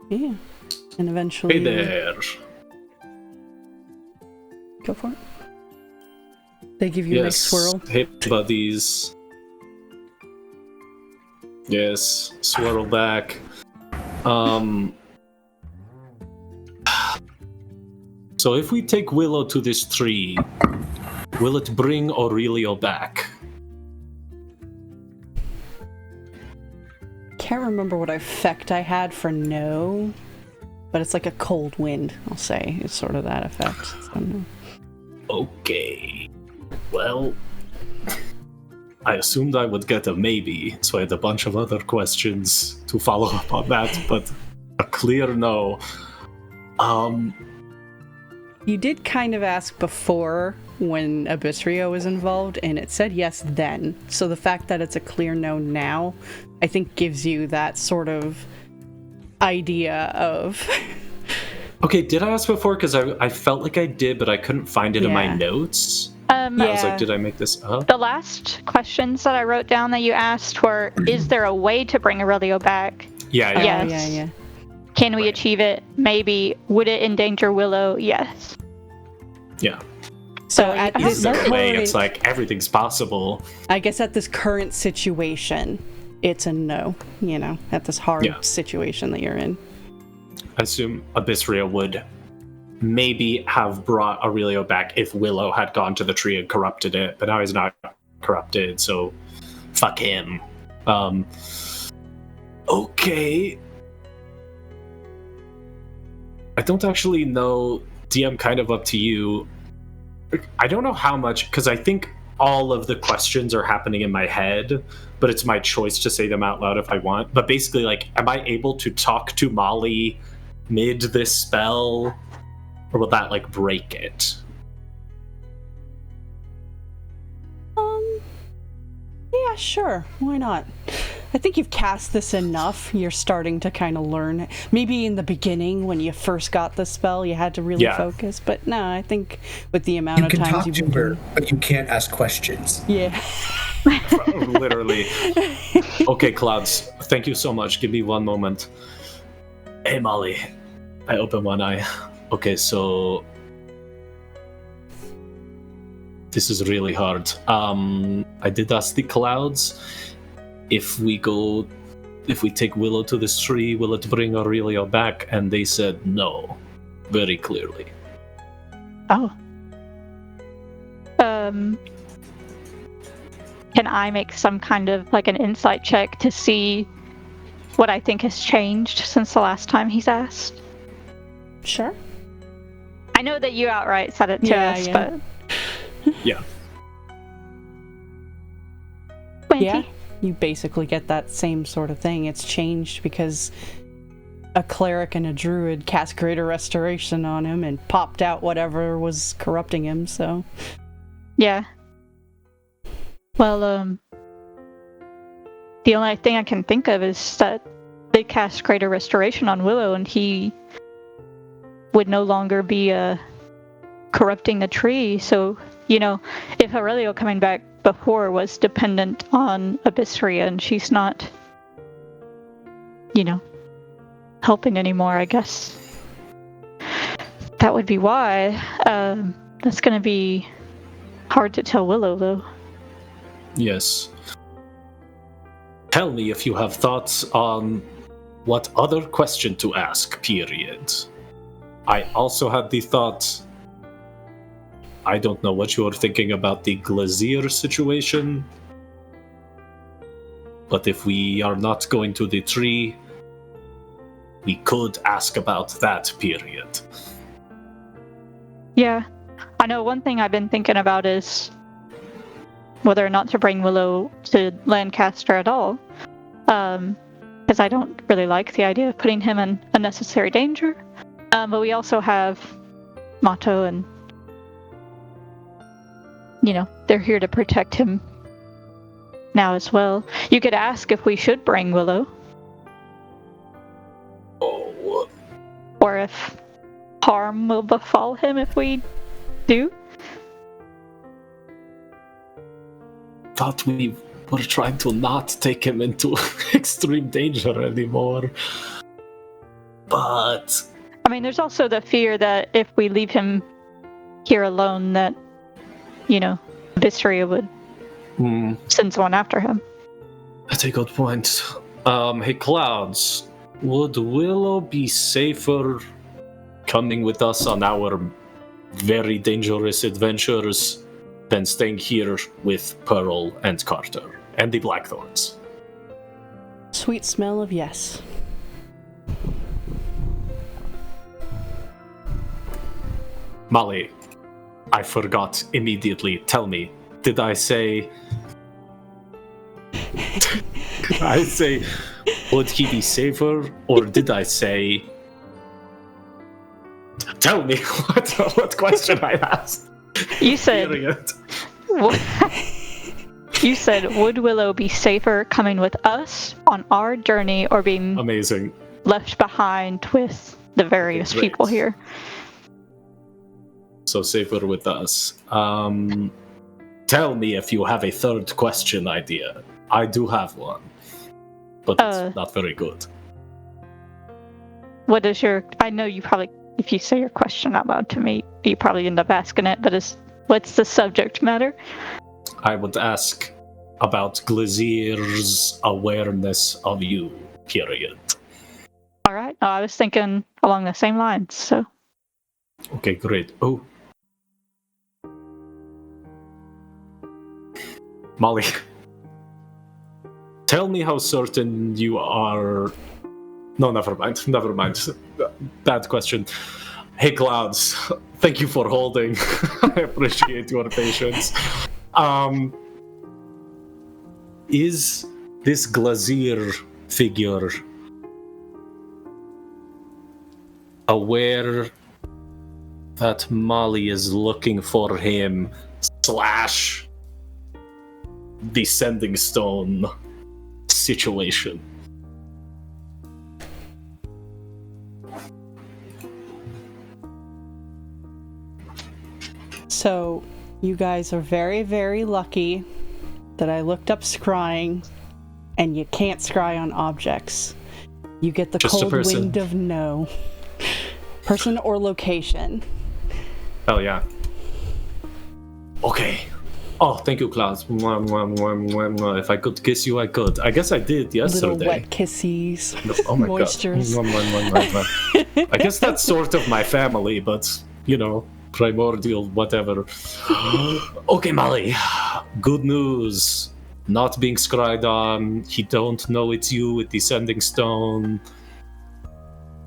Yeah. And eventually... Hey there. Go for it. They give you a nice swirl. Hey, buddies. Yes, swirl back. So if we take Willow to this tree, will it bring Aurelio back? Can't remember what effect I had for no, but it's like a cold wind, I'll say. It's sort of that effect. So no. Okay. Well, I assumed I would get a maybe, so I had a bunch of other questions to follow up on that, but a clear no. You did kind of ask before when Abyssrio was involved, and it said yes then. So the fact that it's a clear no now, I think gives you that sort of idea of... Okay, did I ask before? Because I felt like I did, but I couldn't find it in my notes. I was like, did I make this up? The last questions that I wrote down that you asked were, is there a way to bring Aurelio back? Yeah. Yes. Can we achieve it? Maybe. Would it endanger Willow? Yes. Yeah. So at this point, it's like everything's possible. I guess at this current situation, it's a no, you know, at this hard situation that you're in. I assume Abyssrio would maybe have brought Aurelio back if Willow had gone to the tree and corrupted it, but now he's not corrupted, so fuck him. Okay. I don't actually know, DM, kind of up to you. I don't know how much, because I think all of the questions are happening in my head, but it's my choice to say them out loud if I want. But basically, like, am I able to talk to Molly mid this spell, or will that, like, break it? Yeah, sure. Why not? I think you've cast this enough. You're starting to kind of learn. Maybe in the beginning, when you first got the spell, you had to really focus. But no, I think with the amount of times you've been her, but you can't ask questions. Yeah. Literally. Okay, Clouds. Thank you so much. Give me one moment. Hey, Molly. I open one eye. Okay, so this is really hard. I did ask the Clouds if we take Willow to this tree, will it bring Aurelio back? And they said no, very clearly. Oh. Can I make some kind of like an insight check to see what I think has changed since the last time he's asked? Sure. I know that you outright said it to us, but... Yeah. 20. Yeah, you basically get that same sort of thing. It's changed because a cleric and a druid cast Greater Restoration on him and popped out whatever was corrupting him, so... Yeah. Well, the only thing I can think of is that they cast Greater Restoration on Willow and he would no longer be corrupting the tree. So, you know, if Aurelio coming back before was dependent on Abyssria and she's not, you know, helping anymore, I guess that would be why. That's going to be hard to tell Willow, though. Yes. Tell me if you have thoughts on what other question to ask, period. I also had the thought, I don't know what you're thinking about the Glazier situation, but if we are not going to the tree, we could ask about that period. Yeah. I know one thing I've been thinking about is whether or not to bring Willow to Lancaster at all. Because I don't really like the idea of putting him in unnecessary danger. But we also have Mato, and they're here to protect him now as well. You could ask if we should bring Willow. Oh. Or if harm will befall him if we do. Thought we were trying to not take him into extreme danger anymore. But I mean, there's also the fear that if we leave him here alone, that, Visceria would send someone after him. That's a good point. Hey, Clouds, would Willow be safer coming with us on our very dangerous adventures than staying here with Pearl and Carter and the Blackthorns? Sweet smell of yes. Molly, I forgot immediately. Tell me, did I say... Did I say, would he be safer, or did I say... Tell me what question I asked. You said... You said, would Willow be safer coming with us on our journey or being amazing left behind with the various people here? So safer with us. Tell me if you have a third question idea. I do have one, but it's not very good. What is your... I know you probably, if you say your question out loud to me, you probably end up asking it, but what's the subject matter? I would ask about Glazier's awareness of you, period. All right. I was thinking along the same lines, so... Okay, great. Oh. Molly, tell me how certain you are... No, never mind. Bad question. Hey, Clouds, thank you for holding. I appreciate your patience. Is this Glazier figure aware that Molly is looking for him / the Sending Stone situation? So, you guys are very, very lucky that I looked up scrying, and you can't scry on objects. You get the Just cold wind of no. Person or location. Hell yeah. Okay. Oh, thank you, Klaus. If I could kiss you, I could. I guess I did yesterday. Little wet kisses. Oh my Moistures. God. I guess that's sort of my family, but, primordial, whatever. Okay, Molly. Good news. Not being scried on. He don't know it's you with the Sending Stone.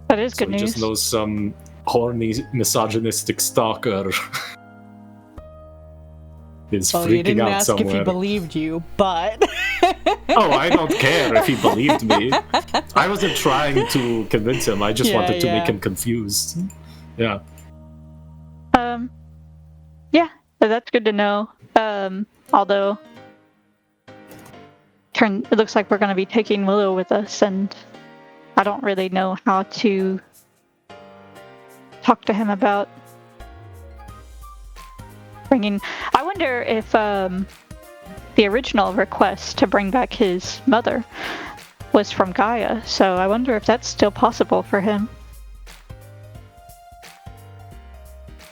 That is good news. He just knows some horny, misogynistic stalker is freaking you didn't out ask somewhere. if he believed you, but... Oh, I don't care if he believed me. I wasn't trying to convince him. I just wanted to make him confused. Yeah. Yeah, that's good to know. Although, it looks like we're going to be taking Willow with us, and I don't really know how to talk to him about bringing... I wonder if the original request to bring back his mother was from Gaia, so I wonder if that's still possible for him.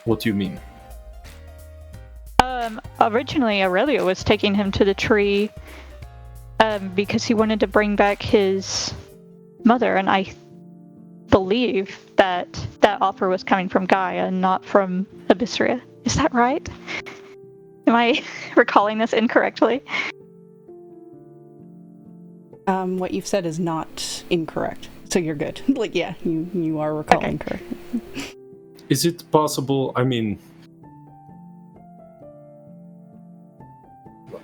What do you mean? Originally Aurelio was taking him to the tree because he wanted to bring back his mother, and I believe that offer was coming from Gaia and not from Abysseria. Is that right? Am I recalling this incorrectly? What you've said is not incorrect, so you're good. Like, yeah, you are recalling correct. Is it possible? I mean,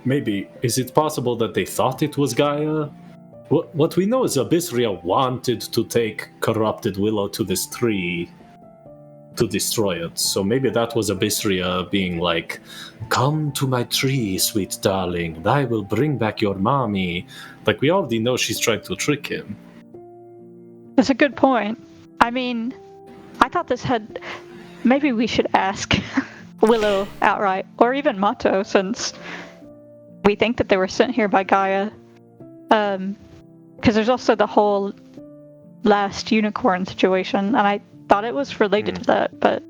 maybe. Is it possible that they thought it was Gaia? What we know is Abyssria wanted to take corrupted Willow to this tree to destroy it. So maybe that was Abyssria being like, "Come to my tree, sweet darling, and I will bring back your mommy." Like, we already know she's trying to trick him. That's a good point. I mean, I thought this had... Maybe we should ask Willow outright, or even Mato, since we think that they were sent here by Gaia. Because there's also the whole last unicorn situation, and I thought it was related to that, but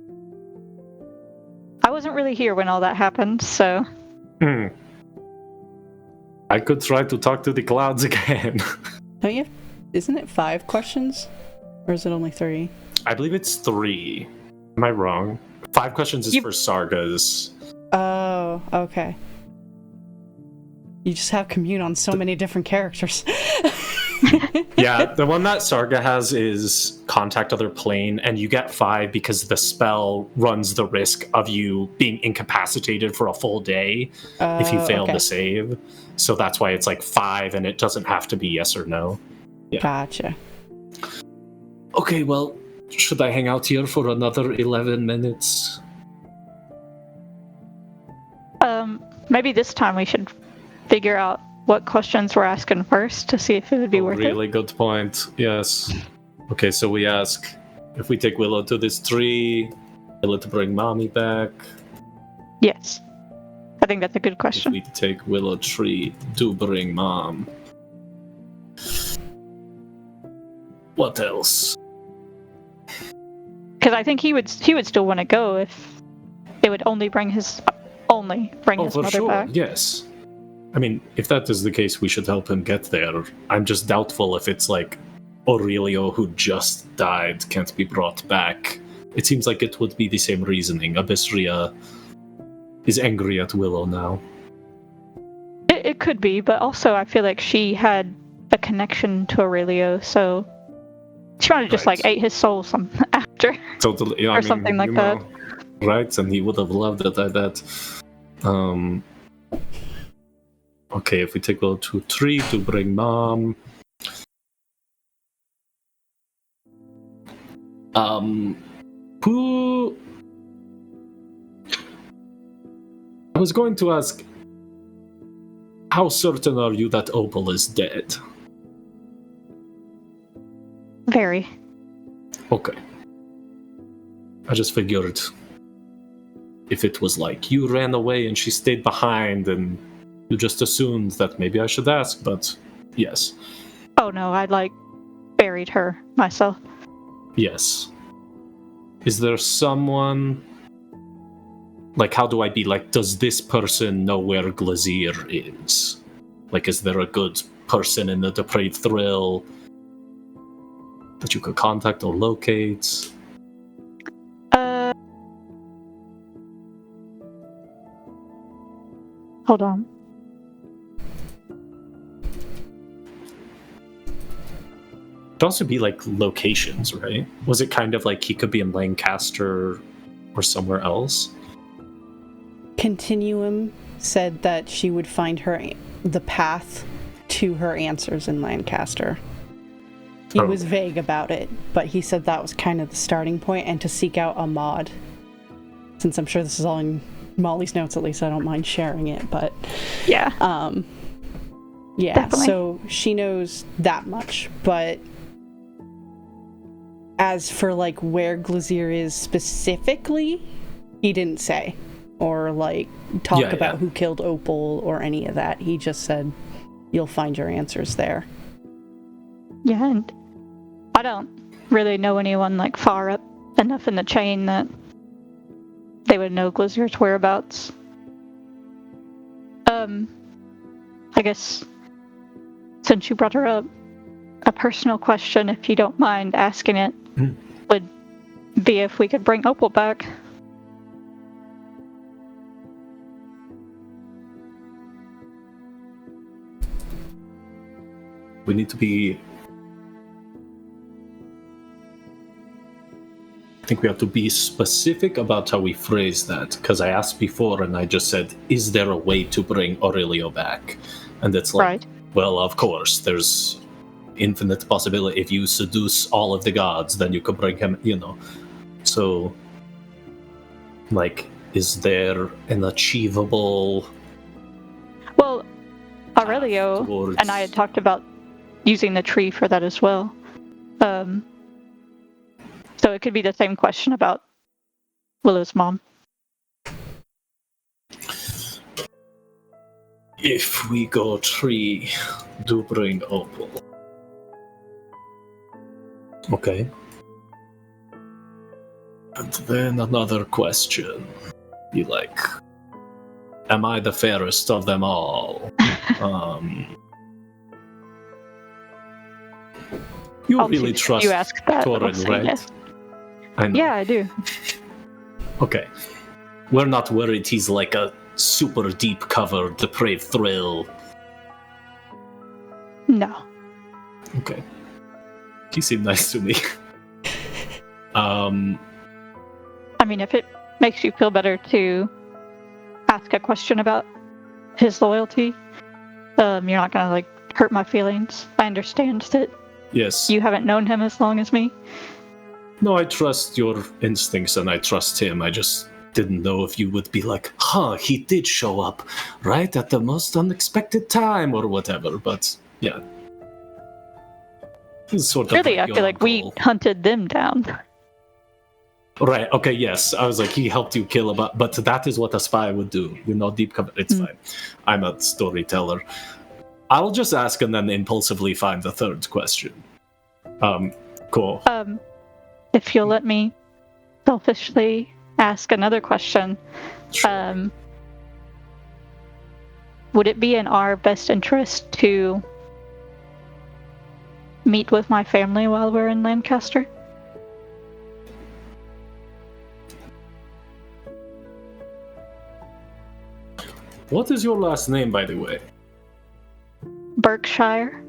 I wasn't really here when all that happened, so... I could try to talk to the clouds again. Don't you? Isn't it 5 questions? Or is it only 3? I believe it's 3. Am I wrong? 5 questions is for Sargas. Oh, okay. You just have commune on so many different characters. Yeah, the one that Sarga has is contact other plane, and you get 5 because the spell runs the risk of you being incapacitated for a full day if you fail to save. So that's why it's like 5, and it doesn't have to be yes or no. Yeah. Gotcha. Okay, well, should I hang out here for another 11 minutes? Maybe this time we should figure out what questions we're asking first to see if it would be worth it. Really good point, yes. Okay, so we ask if we take Willow to this tree, will it bring mommy back? Yes. I think that's a good If question. we take Willow tree, do bring mom. What else? Because I think he would still want to go if it would only bring his mother back. Yes. I mean, if that is the case, we should help him get there. I'm just doubtful if it's like Aurelio, who just died, can't be brought back. It seems like it would be the same reasoning. Abyssria is angry at Willow now. It could be, but also I feel like she had a connection to Aurelio, so she might have just like ate his soul after. Totally, yeah, or something like that. Right, and he would have loved it, I bet. Okay, if we take Willow to tree to bring mom. Who? I was going to ask, how certain are you that Opal is dead? Very. Okay. I just figured if it was like you ran away and she stayed behind and you just assumed that maybe I should ask, but yes. Oh no, I buried her myself. Yes. Is there someone... how do I be does this person know where Glazier is? Is there a good person in the Depraved Thrill that you could contact or locate? Hold on. It'd also be locations, right? Was it kind of he could be in Lancaster or somewhere else? Continuum said that she would find the path to her answers in Lancaster. He was vague about it, but he said that was kind of the starting point, and to seek out a mod. Since I'm sure this is all in Molly's notes, at least I don't mind sharing it, but... Yeah. Yeah, definitely. So she knows that much, but... As for, where Glazier is specifically, he didn't say. Or, talk about who killed Opal or any of that. He just said, you'll find your answers there. Yeah, and I don't really know anyone, far up enough in the chain that they would know Glazier's whereabouts. I guess, since you brought her up, a personal question, if you don't mind asking it, would be if we could bring Opal back. We need to be... I think we have to be specific about how we phrase that, because I asked before and I just said, is there a way to bring Aurelio back? And it's like, Right. well, of course, there's infinite possibility. If you seduce all of the gods, then you could bring him, So, like, is there an achievable... Well, Aurelio towards- and I had talked about using the tree for that as well. So it could be the same question about Willow's mom. If we go tree, do bring Opal. Okay. And then another question. Be like, am I the fairest of them all? You I'll really choose- trust you ask that, I'll Torin, say right? yes. I know. Yeah, I do. Okay. We're not worried he's like a super deep cover, depraved thrill. No. Okay. He seemed nice to me. I mean, if it makes you feel better to ask a question about his loyalty, you're not gonna like hurt my feelings. I understand that Yes. you haven't known him as long as me. No, I trust your instincts and I trust him. I just didn't know if you would be like, he did show up right at the most unexpected time or whatever, but yeah. It's sort of Really, I your feel like we uncle. hunted them down. Right, okay, yes. I was like, he helped you kill but that is what a spy would do. Deep cover. It's fine. I'm a storyteller. I'll just ask and then impulsively find the third question. Cool. If you'll let me selfishly ask another question, Sure. would it be in our best interest to meet with my family while we're in Lancaster? What is your last name, by the way? Berkshire?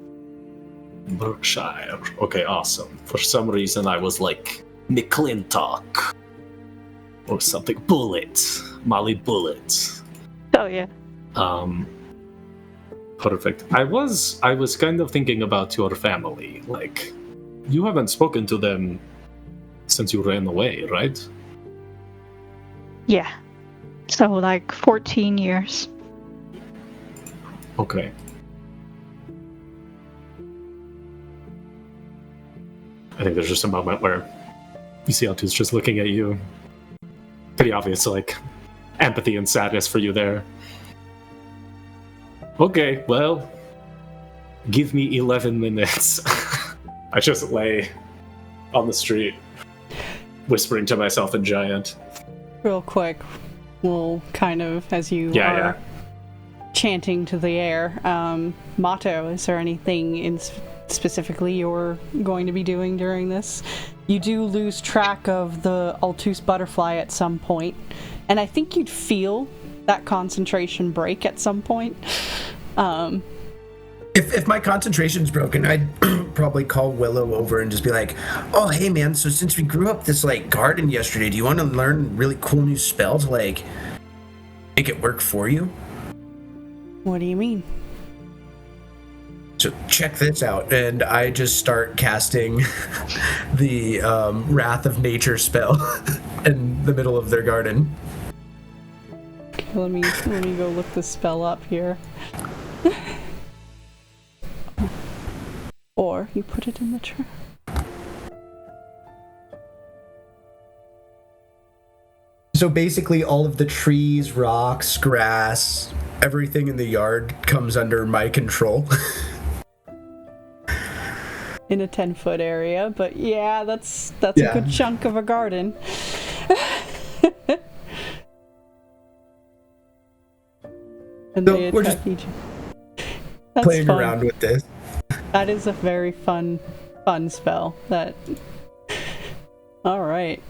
Berkshire. Okay, awesome. For some reason, I was like McClintock or something. Bullet, Molly Bullet. Oh yeah. Perfect. I was kind of thinking about your family. Like, you haven't spoken to them since you ran away, right? Yeah. So like 14 years. Okay. I think there's just a moment where you see Altu's just looking at you. Pretty obvious, like, empathy and sadness for you there. Okay, well, give me 11 minutes. I just lay on the street, whispering to myself in Giant. Real quick, we'll kind of, as you are chanting to the air, Motto, is there anything specifically you're going to be doing during this? You do lose track of the Altus butterfly at some point, and I think you'd feel that concentration break at some point. If my concentration's broken, I'd probably call Willow over and just be like, "Oh, hey man, so since we grew up this like garden yesterday, do you want to learn a really cool new spell to like make it work for you?" What do you mean? So check this out, and I just start casting the Wrath of Nature spell in the middle of their garden. Okay, let me go look the spell up here. Or you put it in the trap. So basically all of the trees, rocks, grass, everything in the yard comes under my control. In a 10-foot area, but yeah, that's a good chunk of a garden. And So they we're attack just each. That's playing fun. around with this. That is a very fun spell. That. All right.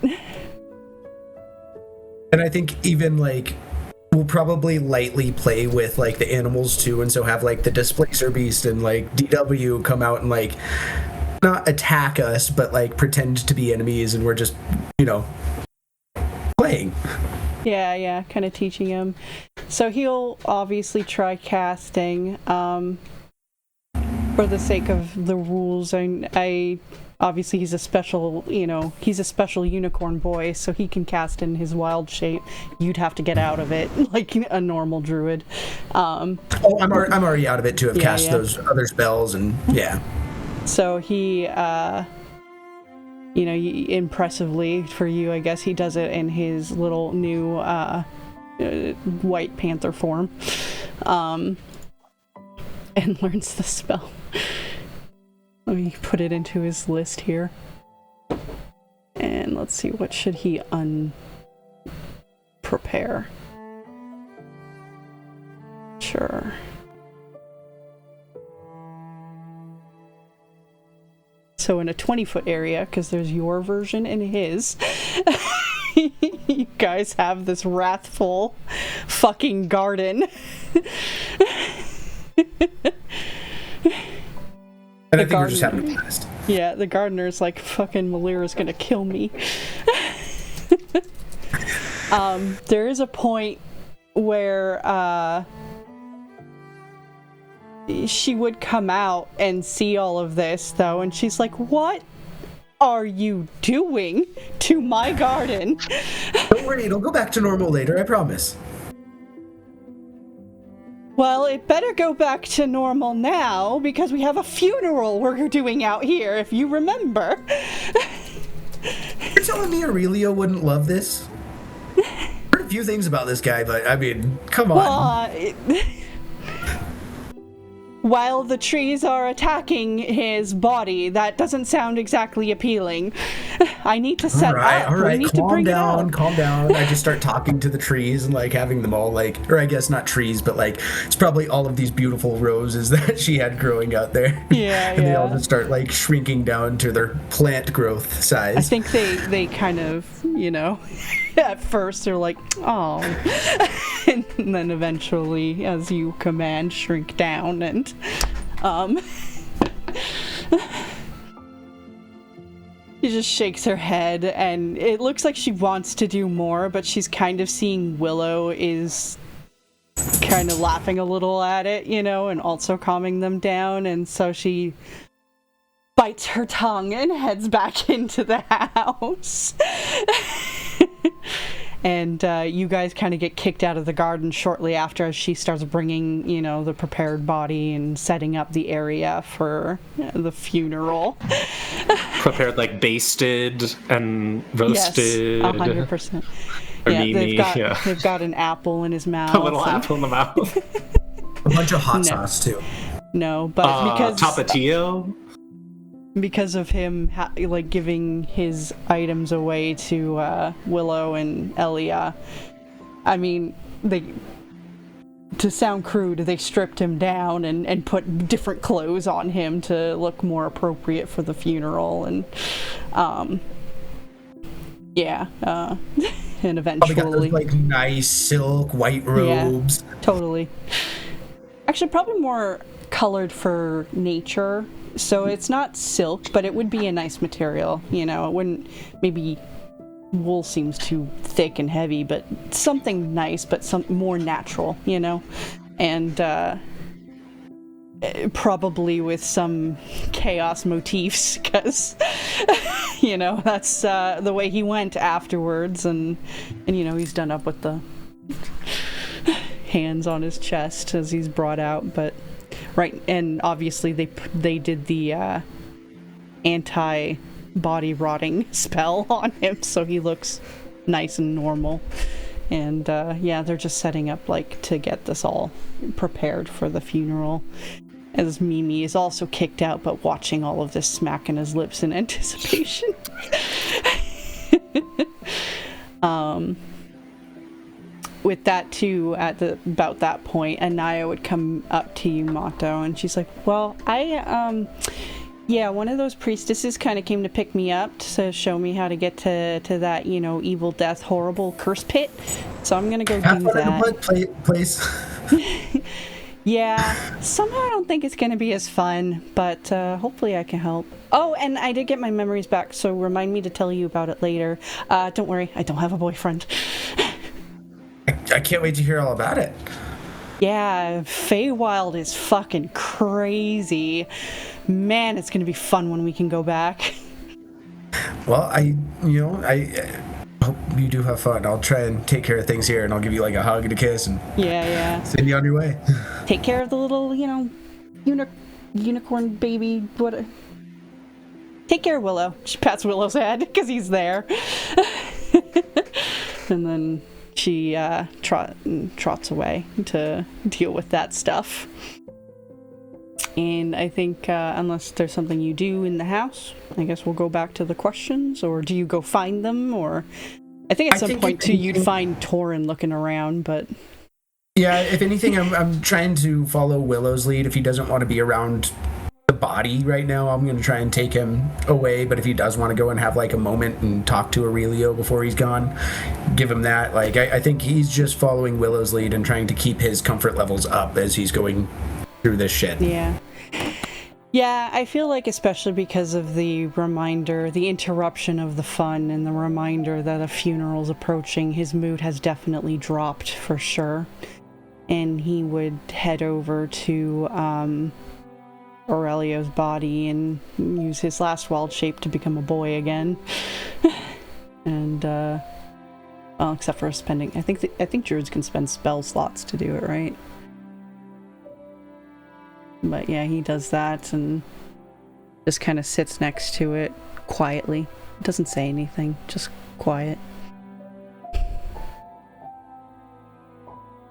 And I think even like we'll probably lightly play with like the animals too, and so have like the Displacer Beast and like DW come out and like not attack us, but like pretend to be enemies, and we're just, playing. Yeah, kind of teaching him. So he'll obviously try casting. For the sake of the rules, I obviously he's a special unicorn boy, so he can cast in his wild shape. You'd have to get out of it like a normal druid. I'm already out of it to have cast those other spells, and yeah. So he, impressively for you, I guess, he does it in his little new White Panther form, and learns the spell. Let me put it into his list here. And let's see, what should he prepare? Sure. So in a 20-foot area, because there's your version and his, you guys have this wrathful fucking garden. And I think we're just having a blast. Yeah, the gardener's like, fucking Malira's gonna kill me. There is a point where she would come out and see all of this, though, and she's like, what are you doing to my garden? Don't worry, it'll go back to normal later, I promise. Well, it better go back to normal now, because we have a funeral we're doing out here, if you remember. You're telling me Aurelio wouldn't love this? I've heard a few things about this guy, but, I mean, come on. Well, while the trees are attacking his body, that doesn't sound exactly appealing. I need to set up. All right, we need to bring it out. Calm down. I just start talking to the trees and like having them all like, or I guess not trees, but like it's probably all of these beautiful roses that she had growing out there. Yeah, and they all just start like shrinking down to their plant growth size. I think they kind of, at first they're like, oh, and then eventually, as you command, shrink down and, she just shakes her head, and it looks like she wants to do more, but she's kind of seeing Willow is kind of laughing a little at it, and also calming them down, and so she bites her tongue and heads back into the house. And you guys kind of get kicked out of the garden shortly after, as she starts bringing, the prepared body and setting up the area for the funeral. Prepared, like, basted and roasted. Yes, 100%. They've got an apple in his mouth. A little apple in the mouth. A bunch of hot sauce, too. No, but because... Tapatio? Because of him, giving his items away to Willow and Elia, I mean, to sound crude, they stripped him down and put different clothes on him to look more appropriate for the funeral, and and eventually... Probably got those, nice silk white robes. Yeah, totally. Actually, probably more colored for nature. So it's not silk, but it would be a nice material, it wouldn't, maybe wool seems too thick and heavy, but something nice, but some more natural, and probably with some chaos motifs, because, that's the way he went afterwards, and he's done up with the hands on his chest as he's brought out, but... Right, and obviously they did the anti-body rotting spell on him, so he looks nice and normal. And they're just setting up to get this all prepared for the funeral. As Mimi is also kicked out, but watching all of this smacking his lips in anticipation. With that too, about that point, Anaya would come up to you, Mato, and she's like, well, Yeah, one of those priestesses kind of came to pick me up to show me how to get to that, evil, death, horrible curse pit. So I'm gonna go do that. Place. Yeah, somehow I don't think it's gonna be as fun, but hopefully I can help. Oh, and I did get my memories back, so remind me to tell you about it later. Don't worry, I don't have a boyfriend. I can't wait to hear all about it. Yeah, Feywild is fucking crazy. Man, it's gonna be fun when we can go back. Well, I hope you do have fun. I'll try and take care of things here, and I'll give you like a hug and a kiss, and Yeah. send you on your way. Take care of the little, unicorn baby. Take care of Willow. She pats Willow's head because he's there, and then she trots away to deal with that stuff. And I think unless there's something you do in the house, I guess we'll go back to the questions. Or do you go find them? Or I think at some point too you'd find Torin looking around, but yeah, if anything, I'm trying to follow Willow's lead. If he doesn't want to be around the body right now, I'm going to try and take him away. But if he does want to go and have like a moment and talk to Aurelio before he's gone, give him that. Like I think he's just following Willow's lead and trying to keep his comfort levels up as he's going through this shit. Yeah, I feel like especially because of the reminder, the interruption of the fun and the reminder that a funeral's approaching, his mood has definitely dropped for sure. And he would head over to Aurelio's body and use his last wild shape to become a boy again. And well, except for spending, I think druids can spend spell slots to do it, right? But yeah, he does that and just kind of sits next to it quietly. Doesn't say anything, just quiet.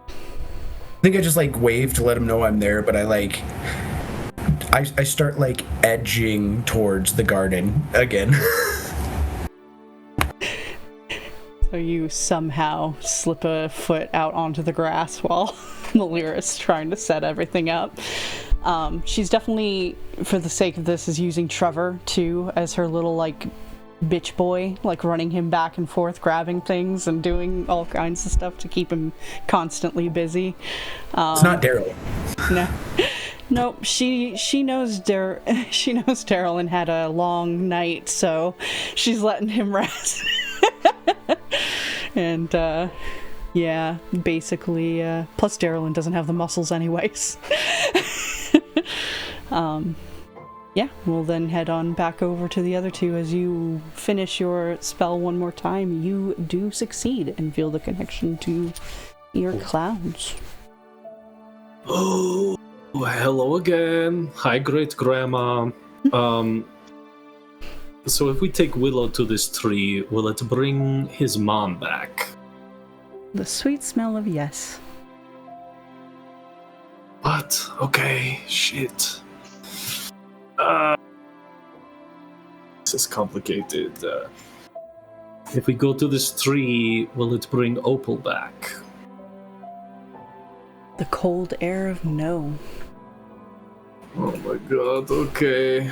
I think I just like wave to let him know I'm there, but I start like edging towards the garden again. So you somehow slip a foot out onto the grass while Malira's trying to set everything up. She's definitely, for the sake of this, is using Trevor too as her little like bitch boy, like running him back and forth, grabbing things and doing all kinds of stuff to keep him constantly busy. It's not Daryl. No. Nope, she knows Daryl and had a long night, so she's letting him rest. And yeah, basically plus Daryl doesn't have the muscles anyways. Yeah, we'll then head on back over to the other two. As you finish your spell one more time, you do succeed and feel the connection to your clowns. Oh, hello again. Hi, great grandma. So if we take Willow to this tree, will it bring his mom back? The sweet smell of yes. What? Okay, shit. This is complicated. If we go to this tree, will it bring Opal back? The cold air of no. Oh my god, okay.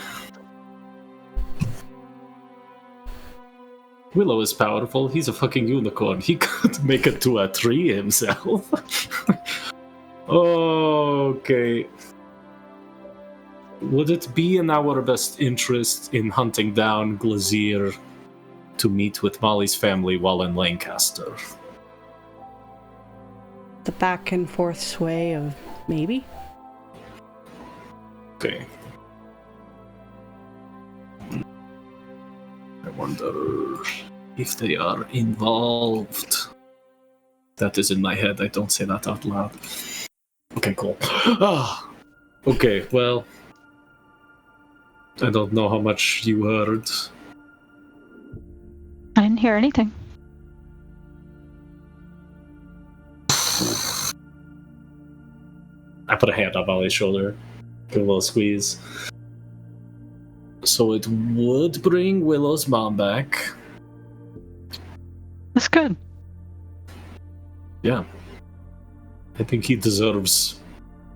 Willow is powerful. He's a fucking unicorn. He could make it to a tree himself. Okay. Would it be in our best interest in hunting down Glazier to meet with Molly's family while in Lancaster? The back and forth sway of maybe? Okay. I wonder if they are involved. That is in my head. I don't say that out loud. Okay, cool. Okay, well, I don't know how much you heard. I didn't hear anything. I put a hand on Molly's shoulder. Give a little squeeze. So it would bring Willow's mom back. That's good. Yeah. I think he deserves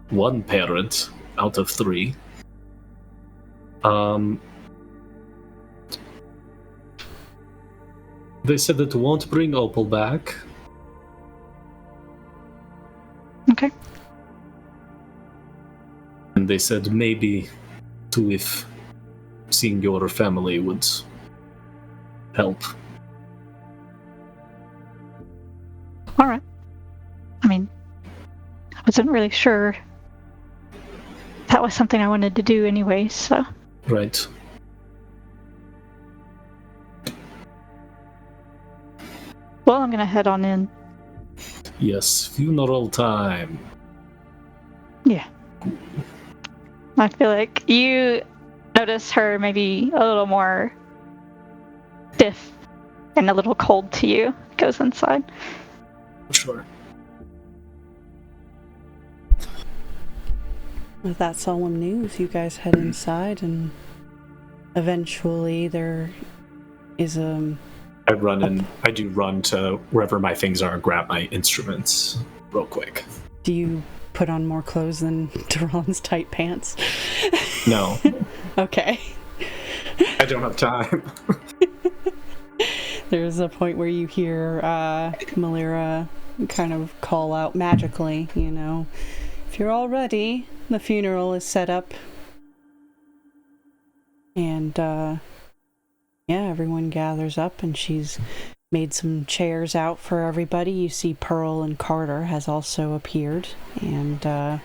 one parent out of 3. They said that won't bring Opal back. Okay. And they said maybe too if seeing your family would help. All right. I mean, I wasn't really sure that was something I wanted to do anyway, so. Right. Well, I'm gonna head on in. Yes, funeral time. Yeah. I feel like you notice her maybe a little more stiff and a little cold to you. Goes inside. Sure. With that solemn news, you guys head inside, and eventually there is I do run to wherever my things are and grab my instruments real quick. Do you put on more clothes than Duran's tight pants? No. Okay. I don't have time. There's a point where you hear Malira kind of call out magically, if you're all ready, the funeral is set up. And, everyone gathers up, and she's made some chairs out for everybody. You see Pearl and Carter has also appeared, and, to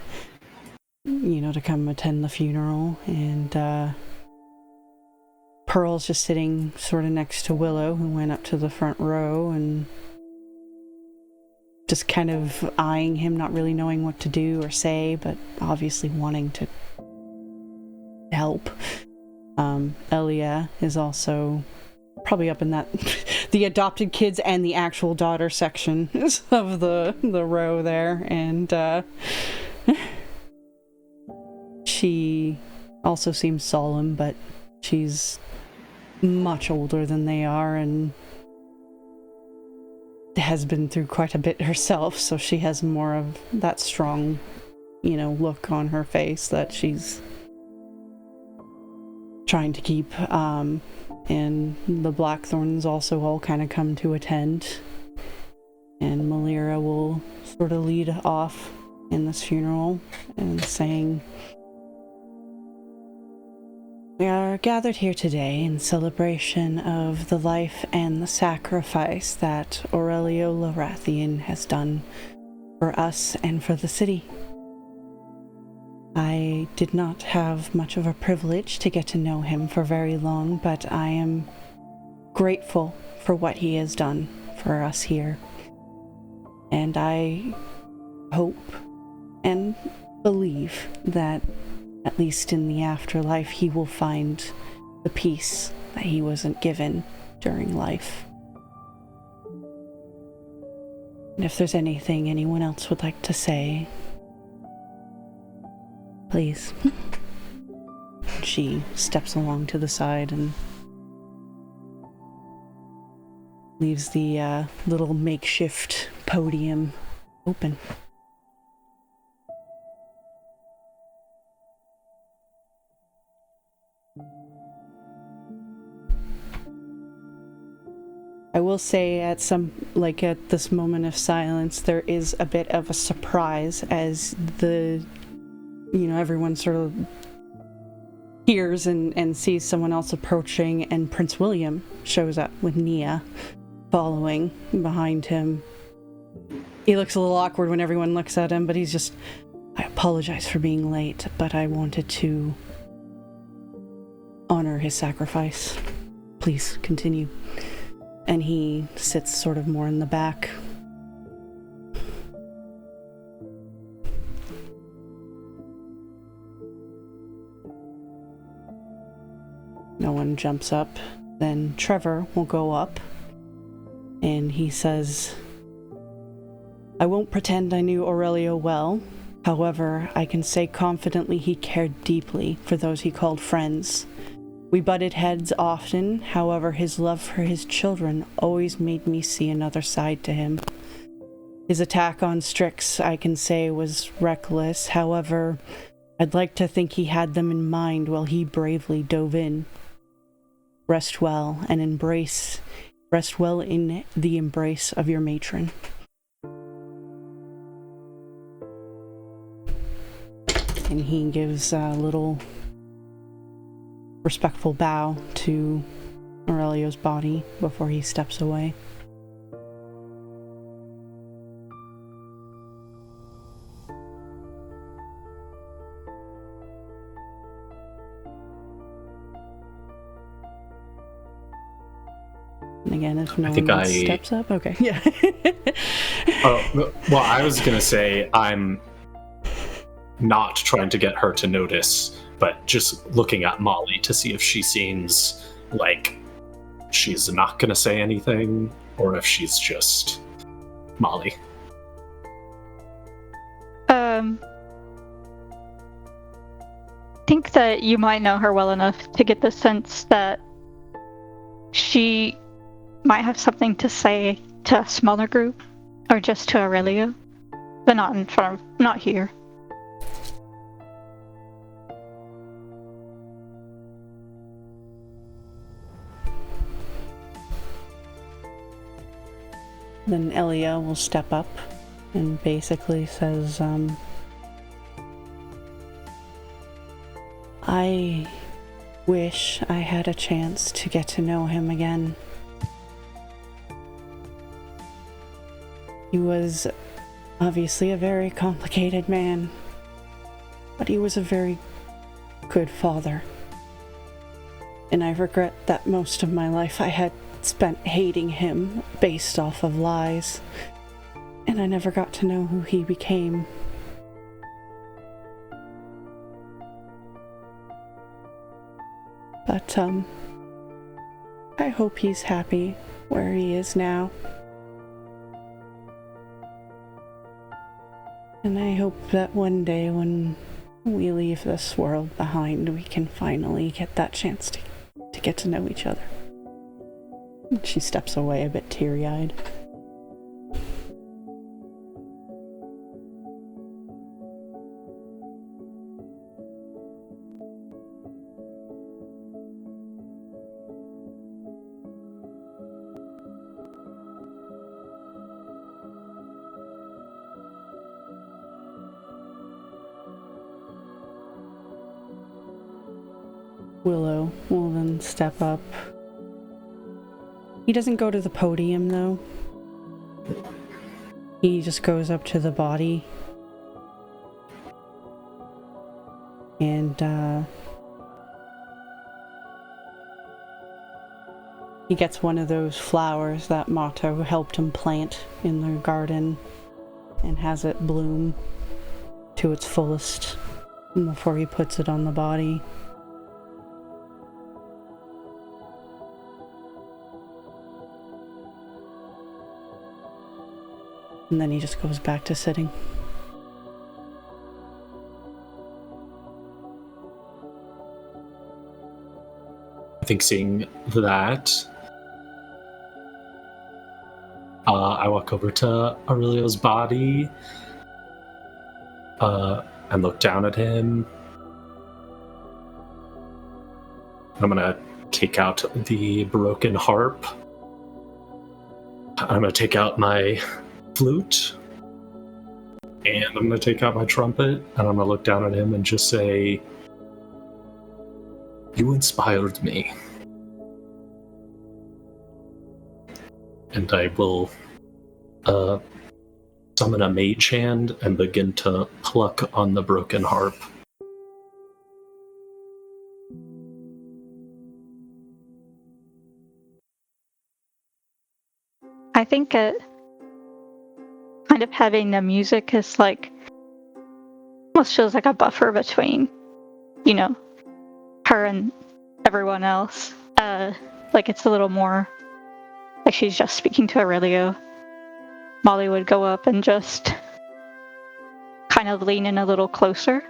come attend the funeral. And, Pearl's just sitting sort of next to Willow, who went up to the front row, and just kind of eyeing him, not really knowing what to do or say, but obviously wanting to help. Elia is also probably up in that the adopted kids and the actual daughter section of the row there, and she also seems solemn, but she's much older than they are and has been through quite a bit herself, so she has more of that strong, look on her face that she's trying to keep. And the Blackthorns also all kind of come to attend, and Malira will sort of lead off in this funeral and saying, "We are gathered here today in celebration of the life and the sacrifice that Aurelio Lorathian has done for us and for the city. I did not have much of a privilege to get to know him for very long, but I am grateful for what he has done for us here. And I hope and believe that, at least in the afterlife, he will find the peace that he wasn't given during life. And if there's anything anyone else would like to say, please." She steps along to the side and leaves the little makeshift podium open. I will say at this moment of silence, there is a bit of a surprise as everyone sort of hears and sees someone else approaching, and Prince William shows up with Nia following behind him. He looks a little awkward when everyone looks at him, but he's just, "I apologize for being late, but I wanted to honor his sacrifice. Please continue." And he sits sort of more in the back. No one jumps up. Then Trevor will go up, and he says, "I won't pretend I knew Aurelio well. However, I can say confidently he cared deeply for those he called friends. We butted heads often, however, his love for his children always made me see another side to him. His attack on Strix, I can say, was reckless. However, I'd like to think he had them in mind while he bravely dove in. Rest well and rest well in the embrace of your matron. And he gives a little respectful bow to Aurelio's body before he steps away. And again, if no one else steps up, okay. Yeah. Well, I was gonna say I'm not trying to get her to notice, but just looking at Molly to see if she seems like she's not gonna say anything, or if she's just Molly. I think that you might know her well enough to get the sense that she might have something to say to a smaller group, or just to Aurelio, but not here. Then Elia will step up and basically says, I wish I had a chance to get to know him again. He was obviously a very complicated man, but he was a very good father. And I regret that most of my life I had spent hating him based off of lies, and I never got to know who he became. But, I hope he's happy where he is now. And I hope that one day when we leave this world behind, we can finally get that chance to get to know each other. And she steps away a bit teary-eyed. Willow will then step up. He doesn't go to the podium, though. He just goes up to the body. And, he gets one of those flowers that Mato helped him plant in their garden and has it bloom to its fullest before he puts it on the body. And then he just goes back to sitting. I think seeing that, I walk over to Aurelio's body and look down at him. I'm gonna take out the broken harp. I'm gonna take out my flute, and I'm gonna take out my trumpet, and I'm gonna look down at him and just say, "You inspired me." And I will summon a mage hand and begin to pluck on the broken harp. I think kind of having the music is like almost feels like a buffer between, her and everyone else. Like it's a little more like she's just speaking to Aurelio. Molly would go up and just kind of lean in a little closer,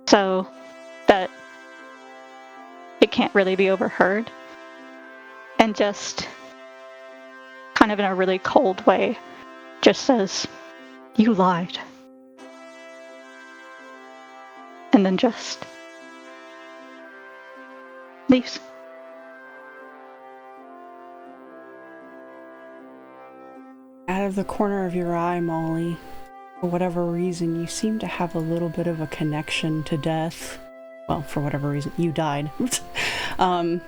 so that it can't really be overheard, and just kind of in a really cold way just says, "You lied." and then just leaves. Out of the corner of your eye, Molly, for whatever reason, you seem to have a little bit of a connection to death. Well, for whatever reason, you died. That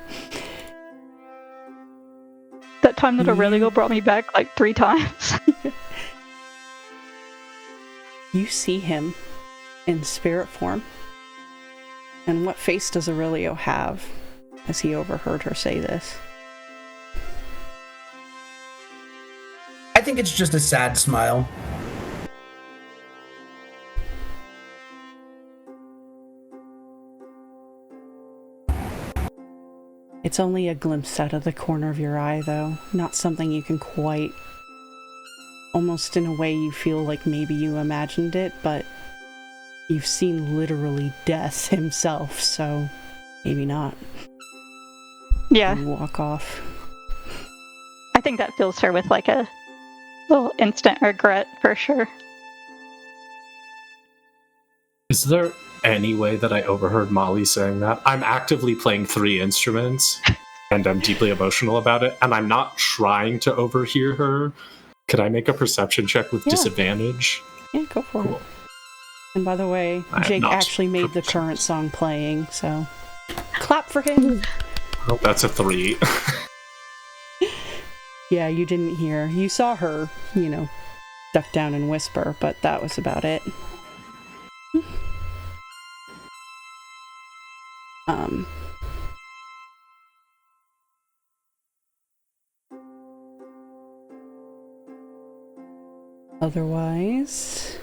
time that Aurelio brought me back like 3 times. You see him in spirit form. And what face does Aurelio have as he overheard her say this? I think it's just a sad smile. It's only a glimpse out of the corner of your eye, though. Not something you can quite... Almost in a way you feel like maybe you imagined it, but you've seen literally death himself, so maybe not. Yeah. You walk off. I think that fills her with like a little instant regret for sure. Is there any way that I overheard Molly saying that? I'm actively playing 3 instruments, and I'm deeply emotional about it, and I'm not trying to overhear her. Could I make a perception check with disadvantage? Yeah, go for Cool. it. And by the way, Jake actually made the current song playing, so clap for him. Oh, that's a 3. Yeah, you didn't hear. You saw her, duck down and whisper, but that was about it. Otherwise...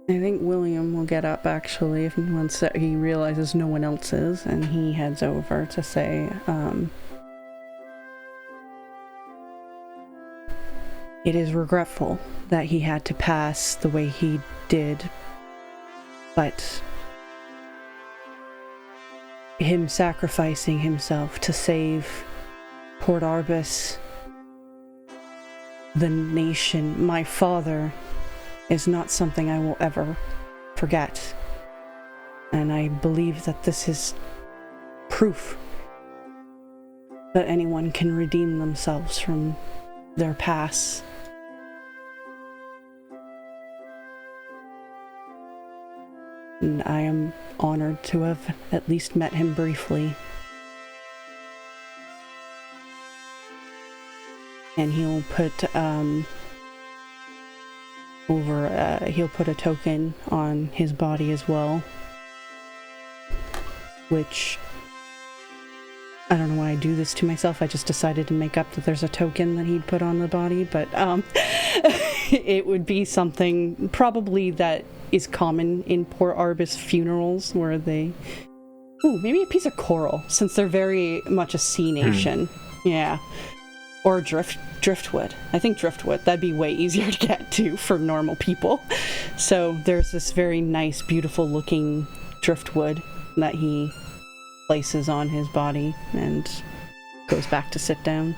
I think William will get up, actually, once he realizes no one else is, and he heads over to say, it is regretful that he had to pass the way he did, but him sacrificing himself to save Port Arbus, the nation, my father, is not something I will ever forget. And I believe that this is proof that anyone can redeem themselves from their past. And I am honored to have at least met him briefly. And he'll put he'll put a token on his body as well, which I don't know why I do this to myself. I just decided to make up that there's a token that he'd put on the body, but it would be something probably that is common in Port Arbus funerals, where they maybe a piece of coral, since they're very much a sea nation. Yeah. Or driftwood. I think driftwood. That'd be way easier to get to for normal people. So there's this very nice, beautiful looking driftwood that he places on his body and goes back to sit down.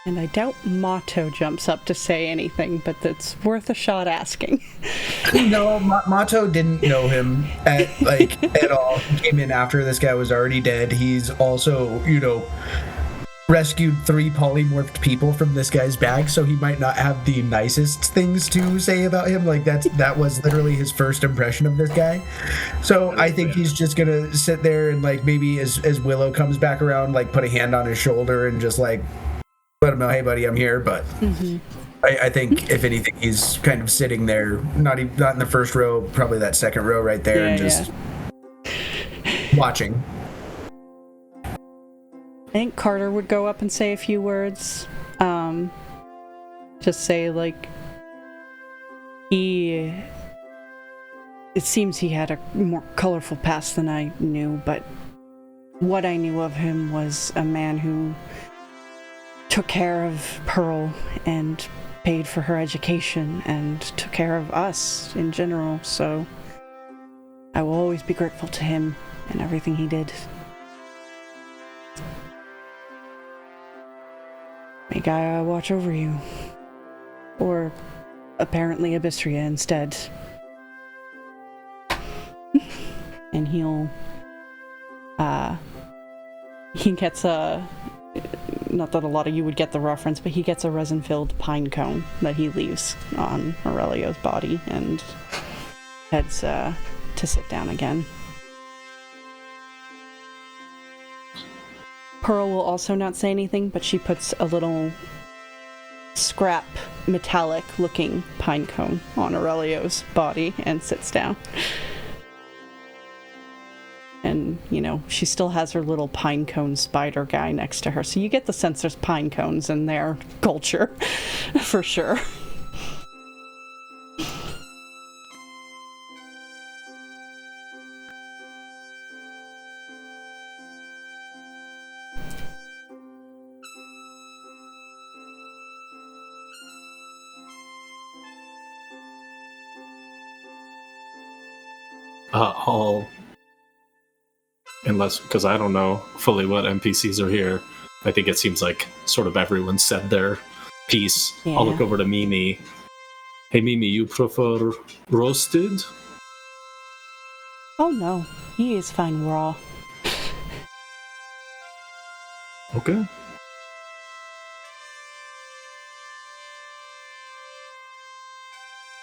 And I doubt Mato jumps up to say anything, but that's worth a shot asking. No, Mato didn't know him at all. He came in after this guy was already dead. He's also, rescued 3 polymorphed people from this guy's bag, so he might not have the nicest things to say about him. Like that was literally his first impression of this guy. So I think he's just gonna sit there and maybe as Willow comes back around, put a hand on his shoulder and just let him know, hey buddy, I'm here. But I think if anything, he's kind of sitting there, not in the first row, probably that second row right there, and just watching. I think Carter would go up and say a few words. Just say, it seems he had a more colorful past than I knew, but what I knew of him was a man who took care of Pearl and paid for her education and took care of us in general, so I will always be grateful to him and everything he did. May Gaia watch over you. Or apparently Abystria instead. And he gets a, not that a lot of you would get the reference, but he gets a resin-filled pine cone that he leaves on Aurelio's body and heads to sit down again. Pearl will also not say anything, but she puts a little scrap metallic looking pine cone on Aurelio's body and sits down. And, you know, she still has her little pine cone spider guy next to her, so you get the sense there's pine cones in their culture, for sure. Unless, because I don't know fully what NPCs are here. I think it seems like sort of everyone said their piece. Yeah. I'll look over to Mimi. Hey Mimi, you prefer roasted? Oh no, he is fine raw. Okay.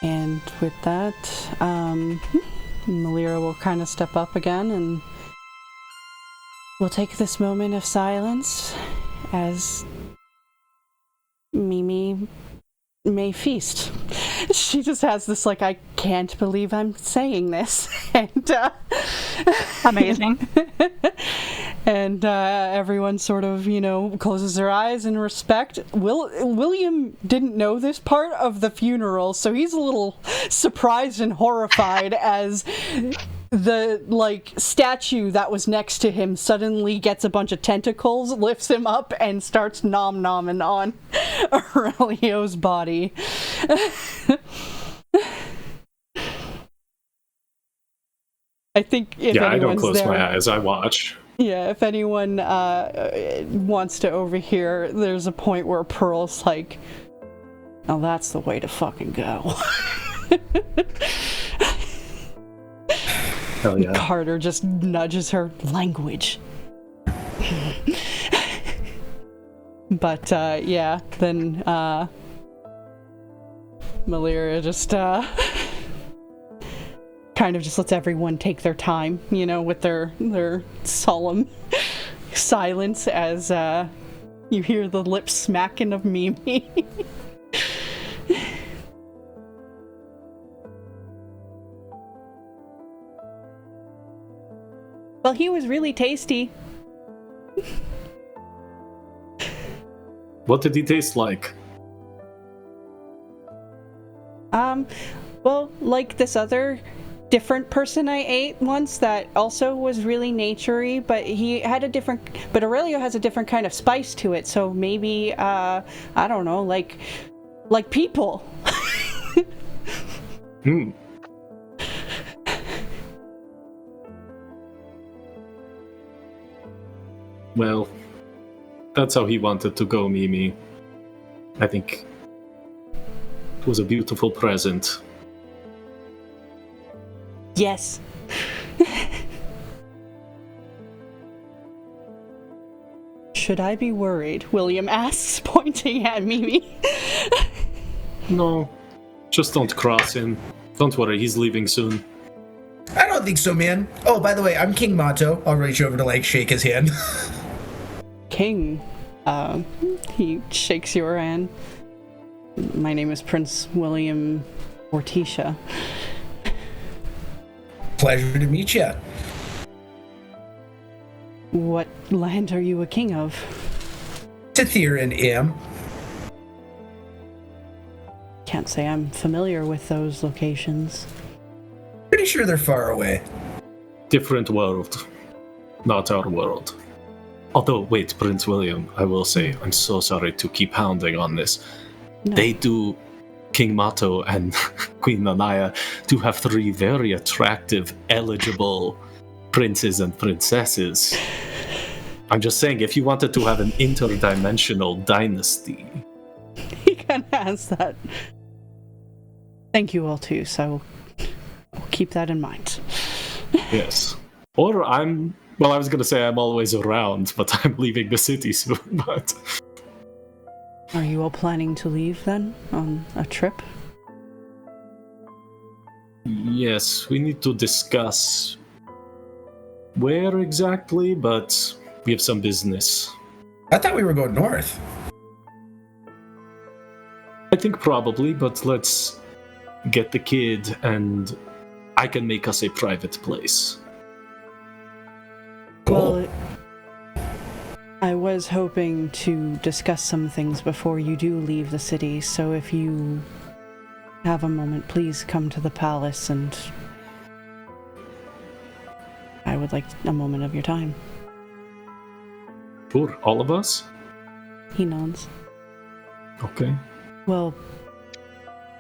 And with that, Melira will kind of step up again and we'll take this moment of silence as Mimi may feast. She just has this, like, I can't believe I'm saying this. And, Amazing. and everyone sort of, you know, closes their eyes in respect. William didn't know this part of the funeral, so he's a little surprised and horrified as the, like, statue that was next to him suddenly gets a bunch of tentacles, lifts him up, and starts nom-nomming on Aurelio's body. I think if I don't anyone's close there, my eyes, I watch. yeah, if anyone wants to overhear, there's a point where Pearl's like, "Now that's the way to fucking go." Hell yeah. Carter just nudges her language. But yeah, then Melira just kind of just lets everyone take their time, you know, with their solemn silence as you hear the lips smacking of Mimi. Well, he was really tasty. What did he taste like? Well, like this other different person I ate once that also was really naturey, but he had a different, but Aurelio has a different kind of spice to it, so maybe, I don't know, like people. Well, that's how he wanted to go, Mimi. I think it was a beautiful present. Yes. Should I be worried? William asks, pointing at Mimi. No, just don't cross him. Don't worry, he's leaving soon. I don't think so, man. Oh, by the way, I'm King Mato. I'll reach over to, like, shake his hand. King, he shakes your hand. My name is Prince William Orticia. Pleasure to meet you. What land are you a king of? Tithir and Am. Can't say I'm familiar with those locations. Pretty sure they're far away. Different world. Not our world. Although, wait, Prince William, I will say, I'm so sorry to keep hounding on this. No. They do, King Mato and Queen Nanaya do have 3 very attractive, eligible princes and princesses. I'm just saying, if you wanted to have an interdimensional dynasty. He kind of has that. Thank you all too, so I'll keep that in mind. Yes. Or I was going to say I'm always around, but I'm leaving the city soon, but... Are you all planning to leave then, on a trip? Yes, we need to discuss where exactly, but we have some business. I thought we were going north. I think probably, but let's get the kid and I can make us a private place. Well, I was hoping to discuss some things before you do leave the city, so if you have a moment, please come to the palace and I would like a moment of your time. Sure, all of us? He nods. Okay. Well,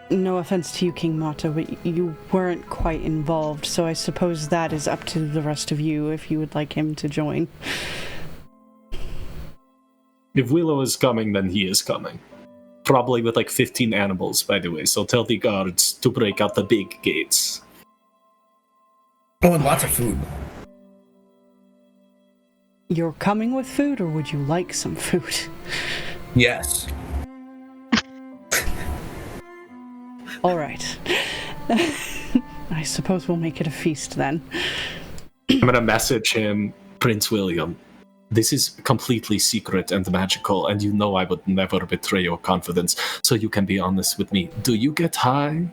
no offense to you, King Mata, but you weren't quite involved, so I suppose that is up to the rest of you if you would like him to join. If Willow is coming, then he is coming. Probably with like 15 animals, by the way, so tell the guards to break out the big gates. Oh, and lots of food. You're coming with food, or would you like some food? Yes. All right. I suppose we'll make it a feast then. I'm gonna message him, Prince William. This is completely secret and magical, and you know I would never betray your confidence, so you can be honest with me. Do you get high?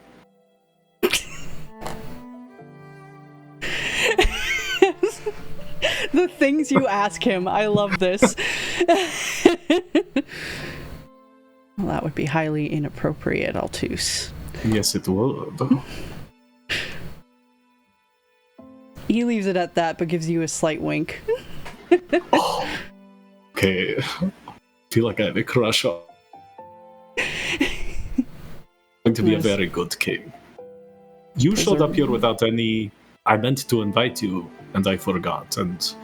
The things you ask him, I love this. Well, that would be highly inappropriate, Altus. Yes, it would. He leaves it at that, but gives you a slight wink. Oh, okay. I feel like I have a crush on. Going to be a very good king. You showed up here without any. I meant to invite you, and I forgot. And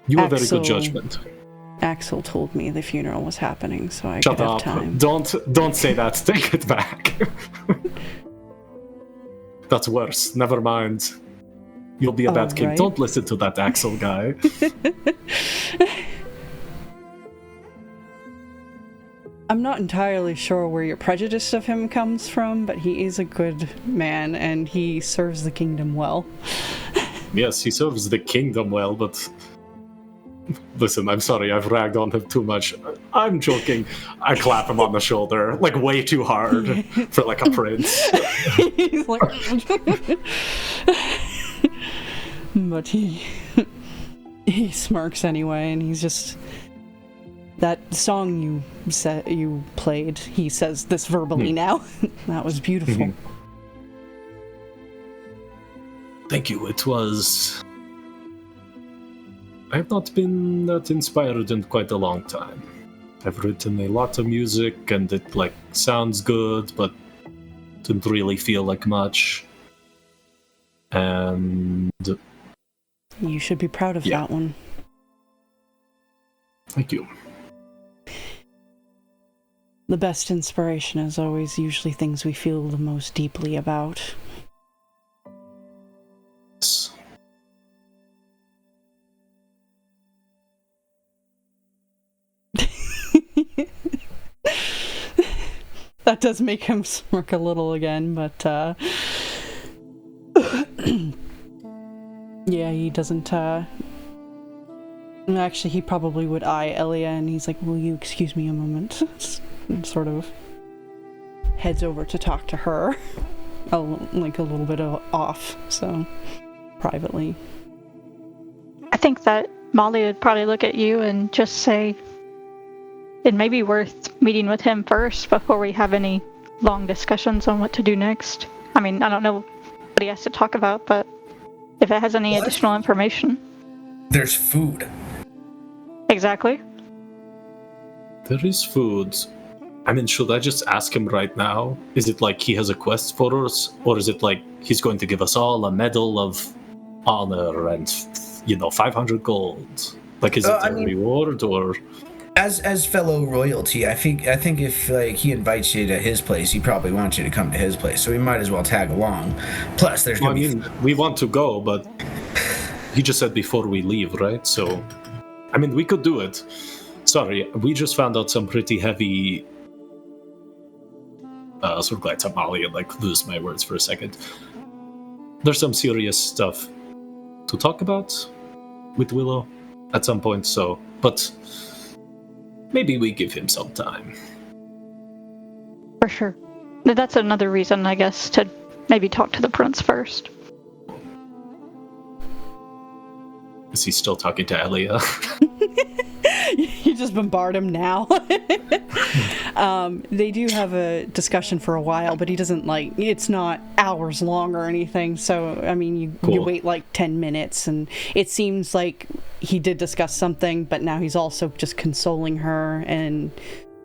you have very good judgment. Axel told me the funeral was happening, so I Shut could have up! time. Don't say that. Take it back. That's worse. Never mind. You'll be a bad king. Right. Don't listen to that Axel guy. I'm not entirely sure where your prejudice of him comes from, but he is a good man, and he serves the kingdom well. Yes, he serves the kingdom well, but... Listen, I'm sorry, I've ragged on him too much. I'm joking. I clap him on the shoulder, like, way too hard for, like, a prince. He's like... But he smirks anyway, and he's just... That song you played, he says this verbally now. That was beautiful. Thank you, it was... I have not been that inspired in quite a long time. I've written a lot of music, and it, like, sounds good, but didn't really feel like much. And... You should be proud of that one. Thank you. The best inspiration is always usually things we feel the most deeply about. Yes. That does make him smirk a little again, but yeah, he doesn't actually, he probably would eye Elia, and he's like, will you excuse me a moment? And sort of heads over to talk to her. Like a little bit off, so privately. I think that Molly would probably look at you and just say, it may be worth meeting with him first before we have any long discussions on what to do next. I mean, I don't know what he has to talk about, but if it has any additional information. There's food. Exactly. There is food. I mean, should I just ask him right now? Is it like he has a quest for us? Or is it like he's going to give us all a medal of honor and 500 gold. Like, is it a reward or? As fellow royalty, I think if like he invites you to his place, he probably wants you to come to his place. So we might as well tag along. Plus, there's gonna be. We want to go, but he just said before we leave, right? So, we could do it. Sorry, we just found out some pretty heavy. Sort of glad to Molly and lose my words for a second. There's some serious stuff to talk about with Willow at some point. So, but. Maybe we give him some time. For sure. That's another reason, I guess, to maybe talk to the prince first. Is he still talking to Elia? You just bombard him now. They do have a discussion for a while, but he doesn't it's not hours long or anything. So, you wait 10 minutes, and it seems like he did discuss something, but now he's also just consoling her and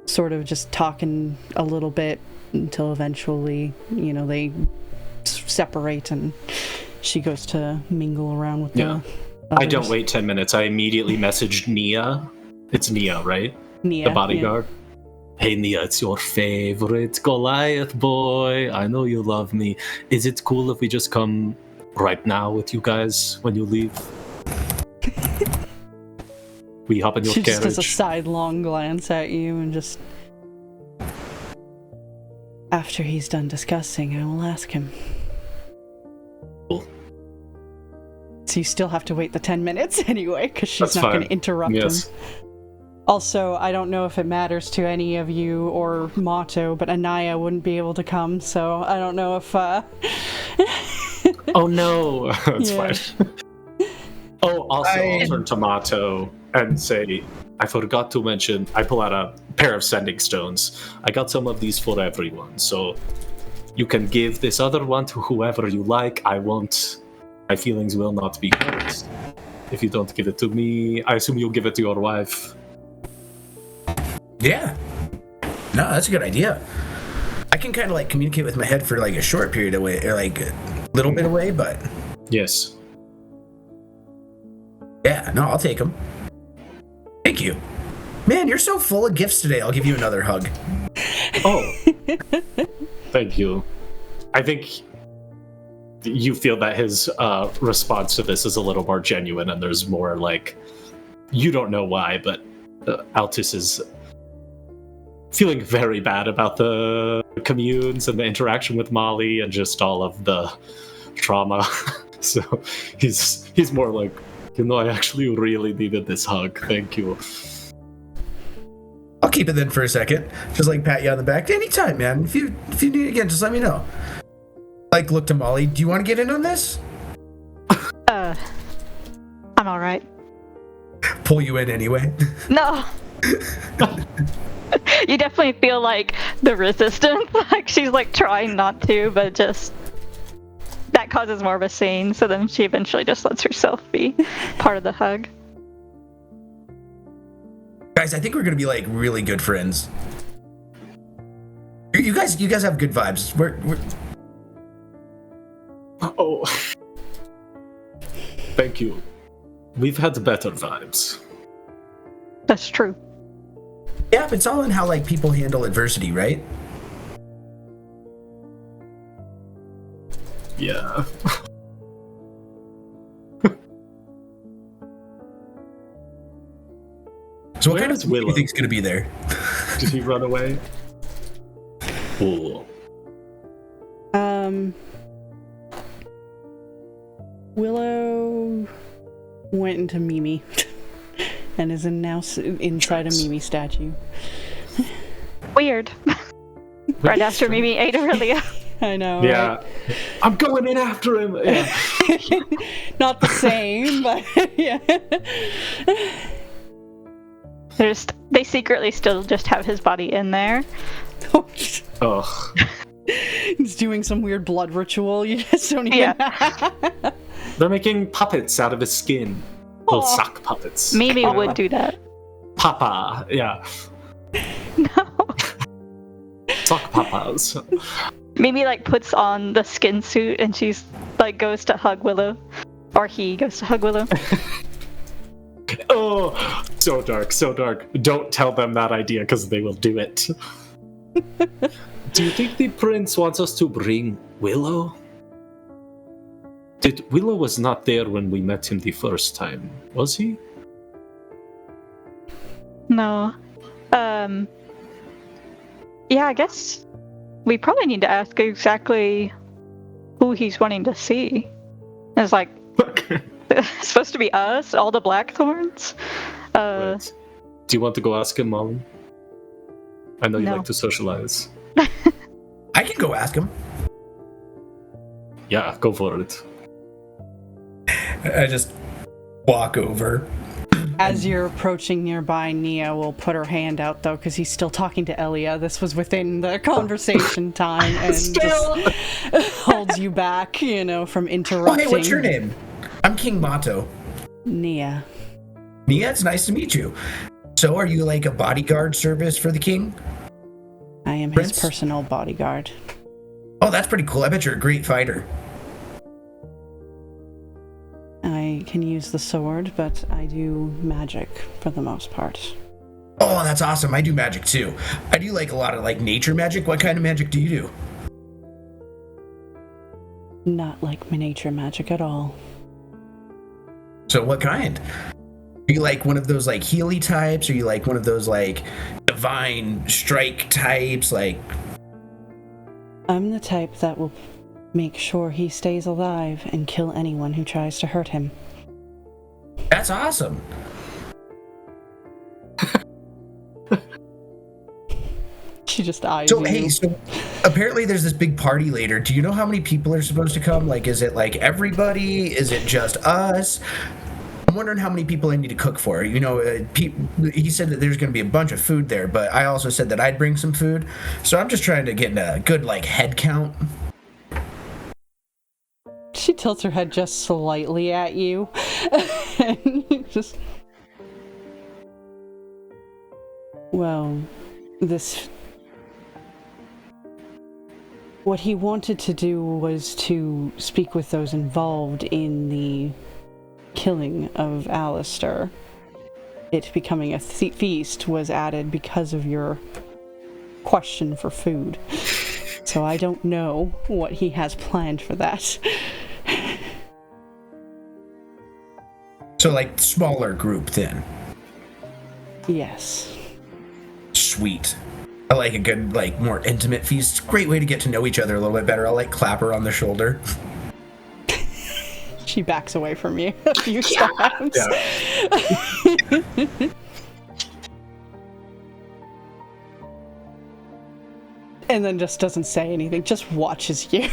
sort of just talking a little bit until eventually, they separate and she goes to mingle around with the others. I don't wait 10 minutes. I immediately messaged Nia. It's Nia, right? Nia, the bodyguard. Yeah. Hey, Nia, it's your favorite Goliath boy. I know you love me. Is it cool if we just come right now with you guys when you leave? We hop in your carriage. She just does a sidelong glance at you and just... After he's done discussing, I will ask him. Cool. So you still have to wait the 10 minutes anyway, because she's not going to interrupt him. Also, I don't know if it matters to any of you or Motto, but Anaya wouldn't be able to come, so I don't know if... Oh no! That's fine. I'll turn to Motto and say, I forgot to mention, I pull out a pair of sending stones. I got some of these for everyone, so you can give this other one to whoever you like. My feelings will not be hurt. If you don't give it to me, I assume you'll give it to your wife. Yeah. No, that's a good idea. I can kind of communicate with my head for a short period away, or a little bit away, but... Yes. Yeah, no, I'll take them. Thank you. Man, you're so full of gifts today. I'll give you another hug. Oh. Thank you. I think you feel that his response to this is a little more genuine, and there's more you don't know why, but Altus is feeling very bad about the communes and the interaction with Molly and just all of the trauma. So he's more I actually really needed this hug. Thank you. I'll keep it then for a second. Just pat you on the back. Anytime, man. If you need it again, just let me know. Look to Molly. Do you want to get in on this? I'm all right. Pull you in anyway? No. You definitely feel the resistance. She's trying not to, but just that causes more of a scene. So then she eventually just lets herself be part of the hug. Guys, I think we're gonna be really good friends. You guys have good vibes. We're... Oh. Thank you. We've had better vibes. That's true. Yeah, but it's all in how people handle adversity, right? Yeah. So what kind of Willow do you think's gonna be there? Did he run away? Cool. Willow went into Mimi and is now inside a Mimi statue. Weird. Right after Mimi ate Aurelio. I know. Yeah. Right? I'm going in after him. Yeah. Not the same, but yeah. They secretly still just have his body in there. Ugh. He's doing some weird blood ritual. You just don't even. Yeah. They're making puppets out of his skin. Little sock puppets. Mimi would do that. Papa, yeah. No. Sock papas. Mimi puts on the skin suit and she's goes to hug Willow. Or he goes to hug Willow. Oh, so dark, so dark. Don't tell them that idea, because they will do it. Do you think the prince wants us to bring Willow? Willow was not there when we met him the first time, was he? No. Yeah, I guess we probably need to ask exactly who he's wanting to see. It's like, it's supposed to be us, all the Blackthorns? Right. Do you want to go ask him, Molly? I know you No. like to socialize. I can go ask him. Yeah, go for it. I just walk over. As you're approaching nearby, Nia will put her hand out, though, because he's still talking to Elia. This was within the conversation time, and just holds you back, from Oh, interrupting. hey, what's your name? I'm King Mato. Nia. Nia, it's nice to meet you. So, are you like a bodyguard service for the king? I am Prince? his personal bodyguard. Oh, that's pretty cool. I bet you're a great fighter. I can use the sword, but I do magic for the most part. Oh, that's awesome. I do magic too. I do like a lot of like nature magic. What kind of magic do you do? Not like my nature magic at all. So what kind? Are you like one of those like Healy types? Are you like one of those like divine strike types? Like, I'm the type that will make sure he stays alive and kill anyone who tries to hurt him. that's awesome. She just eyes So you. hey, so apparently there's this big party later. Do you know how many people are supposed to come? Like, is it like everybody? Is it just us? I'm wondering how many people I need to cook for. He said that there's going to be a bunch of food there, but I also said that I'd bring some food. So I'm just trying to get a good like head count. She tilts her head just slightly at you. And just... Well, what he wanted to do was to speak with those involved in the killing of Alistair. It becoming a feast was added because of your question for food. So I don't know what he has planned for that. So like smaller group then. Yes. Sweet. I like a good like more intimate feast. It's a great way to get to know each other a little bit better. I'll like clap her on the shoulder. She backs away from you a few steps. Yeah. And then just doesn't say anything, just watches you.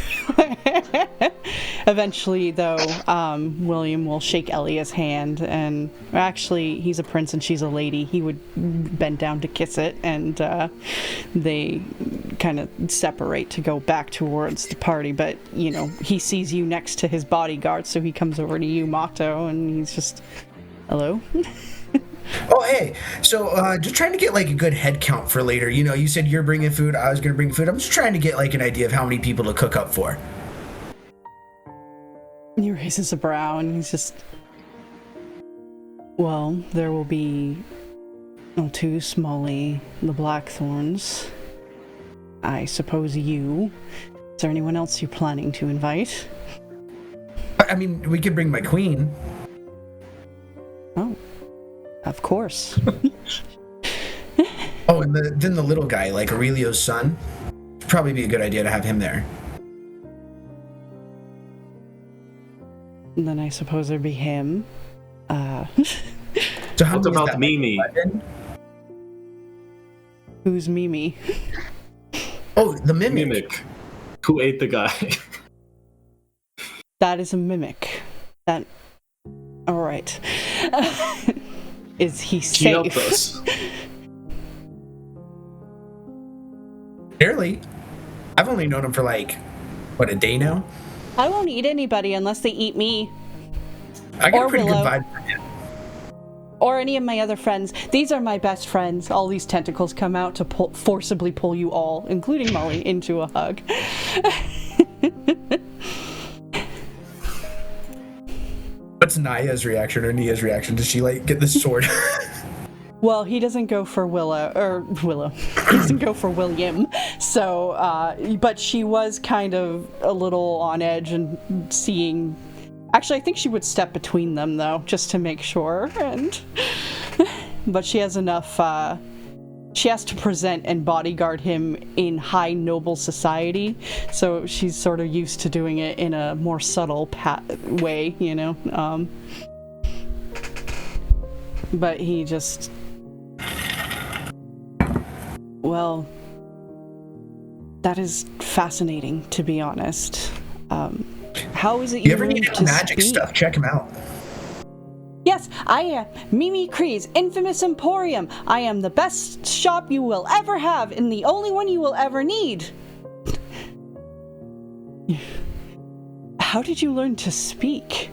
Eventually, though, William will shake Elia's hand, and actually, he's a prince and she's a lady. He would bend down to kiss it, and they kind of separate to go back towards the party. But, he sees you next to his bodyguard, so he comes over to you, Mato, and he's just, hello? Oh, hey. So, just trying to get, like, a good head count for later. You said you're bringing food. I was going to bring food. I'm just trying to get, like, an idea of how many people to cook up for. He raises a brow, and he's just... Well, there will be... two Smalley, the Blackthorns. I suppose you. Is there anyone else you're planning to invite? I mean, we could bring my queen. Oh. Of course. Oh, and then the little guy, like Aurelio's son. Probably be a good idea to have him there. And then I suppose there'd be him. So how What many is about that, Mimi? like 11? Who's Mimi? Oh, the mimic. Mimic. Who ate the guy? That is a mimic. That... Alright. Is he She helped safe? us. Barely. I've only known him for like, a day now? I won't eat anybody unless they eat me. I get Or a pretty Willow. good vibe from him. Or any of my other friends. These are my best friends. All these tentacles come out to forcibly pull you all, including Molly, into a hug. What's Naya's reaction or Nia's reaction? Does she like get the sword? Well, he doesn't go for Willow. He doesn't go for William. So, but she was kind of a little on edge and seeing. Actually, I think she would step between them though, just to make sure. But she has enough. She has to present and bodyguard him in high noble society, so she's sort of used to doing it in a more subtle way, you know. But he just, well, that is fascinating, to be honest. How is it you ever need any magic stuff? Check him out. Yes, I am Mimi Cree's Infamous Emporium. I am the best shop you will ever have and the only one you will ever need. How did you learn to speak?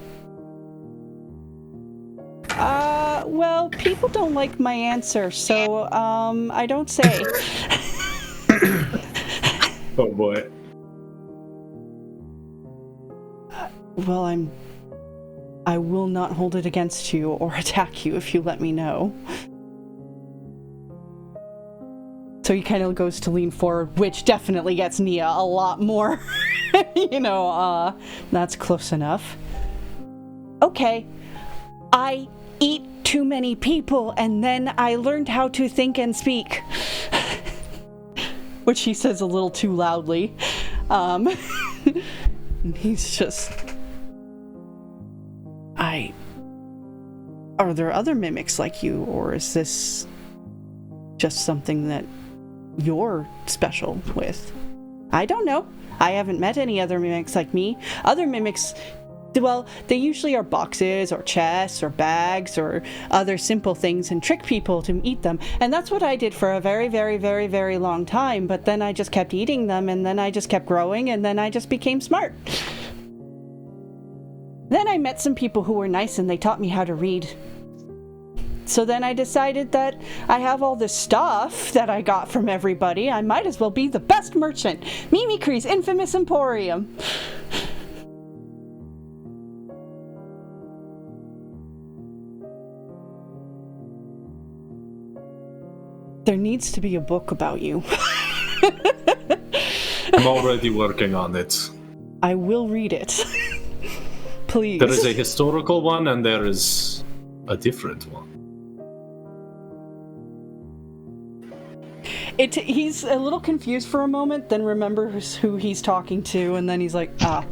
Well, people don't like my answer, so, I don't say. Oh boy. Well, I will not hold it against you or attack you if you let me know. So he kind of goes to lean forward, which definitely gets Nia a lot more. That's close enough. Okay, I eat too many people and then I learned how to think and speak. Which he says a little too loudly. He's just... Are there other mimics like you, or is this just something that you're special with? I don't know. I haven't met any other mimics like me. Other mimics, well, they usually are boxes or chests or bags or other simple things and trick people to eat them. And that's what I did for a very, very, very, very long time. But then I just kept eating them, and then I just kept growing, and then I just became smart. Then I met some people who were nice and they taught me how to read. So then I decided that I have all this stuff that I got from everybody. I might as well be the best merchant. Mimi Cree's Infamous Emporium. There needs to be a book about you. I'm already working on it. I will read it. Please. There is a historical one and there is a different one. He's a little confused for a moment, then remembers who he's talking to, and then he's like, ah.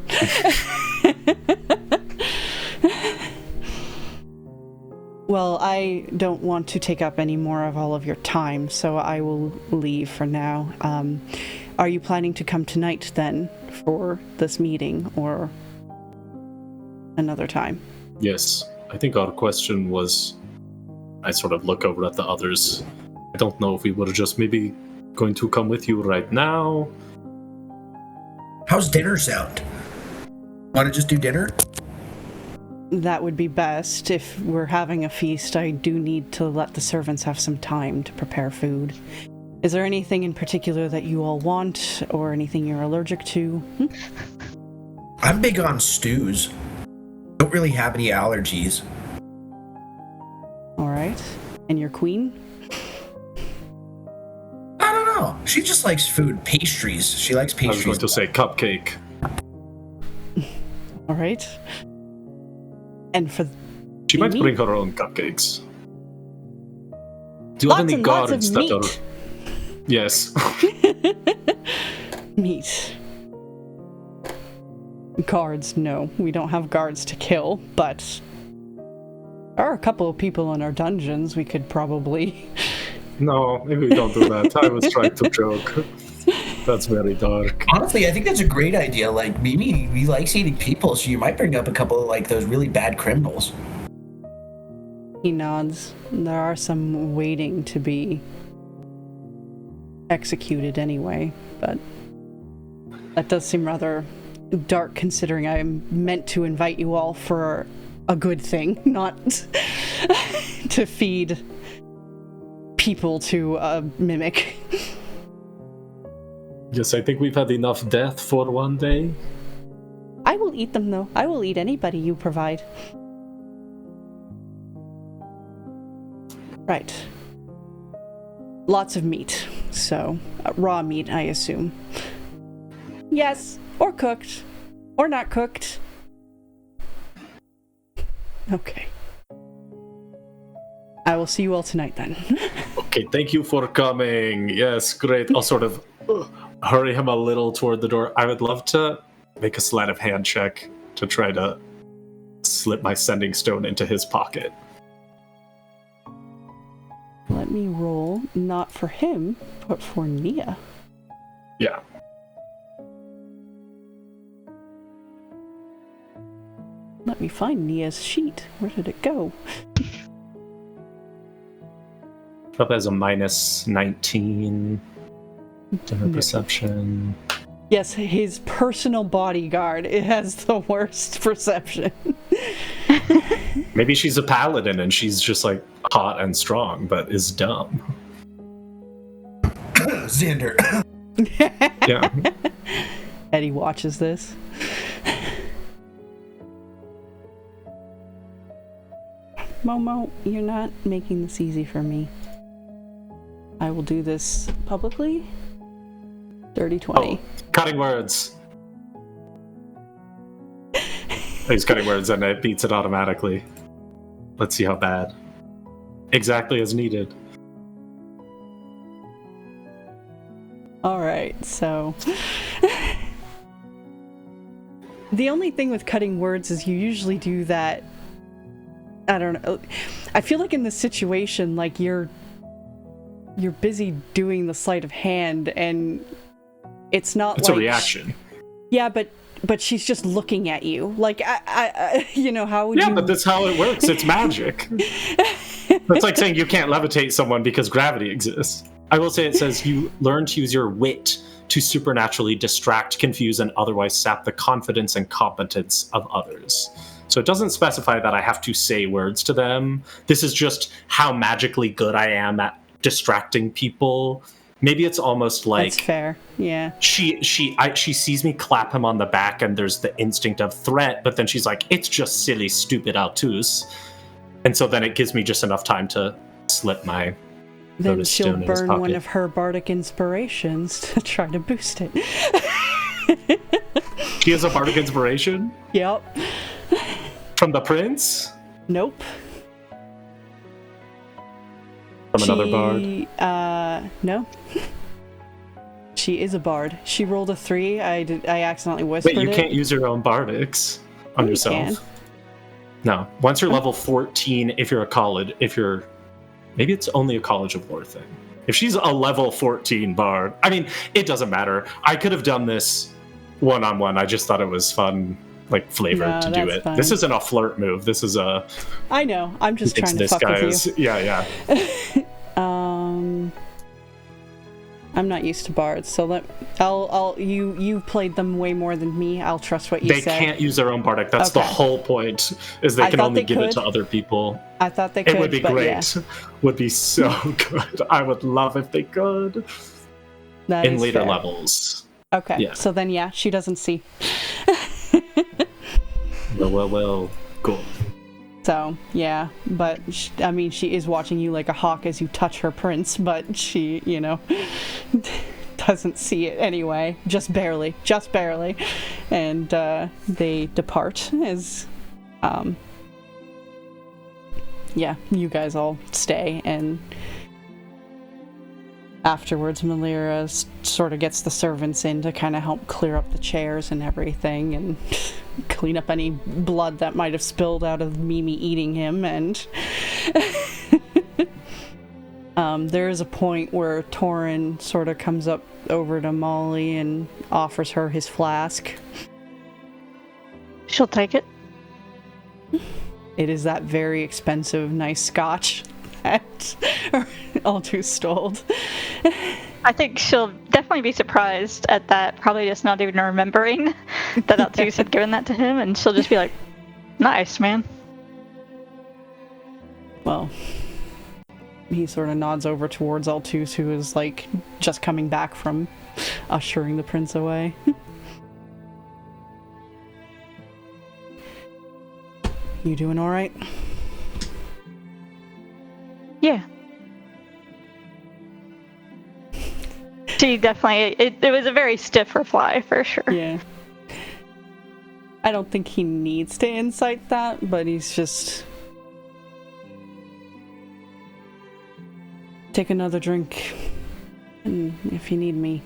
Well, I don't want to take up any more of all of your time, so I will leave for now. Are you planning to come tonight, then, for this meeting, or another time? Yes, I think our question was... I sort of look over at the others. I don't know if we were just maybe going to come with you right now. How's dinner sound? Want to just do dinner? That would be best. If we're having a feast, I do need to let the servants have some time to prepare food. Is there anything in particular that you all want, or anything you're allergic to? I'm big on stews. Don't really have any allergies. Alright. And your queen? I don't know. She just likes food. Pastries. She likes I pastries. was going to say cupcake. Alright. And for She might meat? bring her own cupcakes. Do you Lots have any and lots of guards that meat. are... Yes. Meat. Guards, no. We don't have guards to kill, but there are a couple of people in our dungeons we could probably... No, maybe we don't do that. I was trying to joke. That's very dark. Honestly, I think that's a great idea. Like, Mimi, he likes eating people, so you might bring up a couple of, like, those really bad criminals. He nods. There are some waiting to be executed anyway, but that does seem rather dark considering I'm meant to invite you all for a good thing, not to feed people to a mimic. Yes, I think we've had enough death for one day. I will eat them though. I will eat anybody you provide. Right. Lots of meat. So, raw meat, I assume. Yes, or cooked. Or not cooked. Okay. I will see you all tonight then. Okay, thank you for coming. Yes, great. I'll sort of hurry him a little toward the door. I would love to make a sleight of hand check to try to slip my sending stone into his pocket. Let me roll, not for him, but for Nia. Yeah. Let me find Nia's sheet. Where did it go? Up as a minus 19 to her perception. Yes, his personal bodyguard. It has the worst perception. Maybe she's a paladin and she's just like hot and strong, but is dumb. Xander. Yeah. Eddie watches this. Momo, you're not making this easy for me. I will do this publicly. Dirty 20. Oh, cutting words. He's cutting words and it beats it automatically. Let's see how bad. Exactly as needed. Alright, so... The only thing with cutting words is you usually do that... I don't know. I feel like in this situation, like, you're busy doing the sleight of hand, and it's not It's like... a reaction. Yeah, but she's just looking at you. Like, I you know, how would you... Yeah, but that's how it works. It's magic. It's like saying you can't levitate someone because gravity exists. I will say it says you learn to use your wit to supernaturally distract, confuse, and otherwise sap the confidence and competence of others. So it doesn't specify that I have to say words to them. This is just how magically good I am at distracting people. Maybe it's almost like... That's fair, yeah. She sees me clap him on the back and there's the instinct of threat, but then she's like, it's just silly, stupid obtuse. And so then it gives me just enough time to slip my Then bonus she'll stone in his burn one pocket. of her bardic inspirations to try to boost it. She has a bardic inspiration? Yep. From the prince? Nope. From another bard? No. She is a bard. She rolled a 3. I accidentally whispered Wait, you it. can't use your own bardics on You yourself. can. No. Once you're level 14, if you're a college, maybe it's only a College of Lore thing. If she's a level 14 bard, I mean, it doesn't matter. I could have done this one-on-one. I just thought it was fun, like, flavor No, to do that's it. fine. This isn't a flirt move. This is a... I know. I'm just It's trying to this fuck with guy's... you. Yeah. I'm not used to bards, so you played them way more than me. I'll trust what you They said. can't use their own bardic. That's the Okay. whole point, is they I can thought only they give it could. to other people. I thought they could, It would be but great. yeah. Would be so good. I would love if they could. That In is later fair. levels. Okay, Yeah. so then yeah, she doesn't see. Well, cool. So, yeah, but, I mean, she is watching you like a hawk as you touch her prince, but she, you know, doesn't see it anyway. Just barely. And, they depart as, yeah, you guys all stay, and afterwards, Malira sort of gets the servants in to kind of help clear up the chairs and everything, and clean up any blood that might have spilled out of Mimi eating him, and there is a point where Torin sort of comes up over to Molly and offers her his flask. She'll take it. It is that very expensive, nice scotch that Altu stole. I think she'll definitely be surprised at that, probably just not even remembering that Altus had given that to him, and she'll just be like, nice, man. Well, he sort of nods over towards Altus, who is, like, just coming back from ushering the prince away. Yeah. You doing alright? She definitely, it was a very stiff reply, for sure. Yeah. I don't think he needs to incite that, but he's just... Take another drink, and if you need me.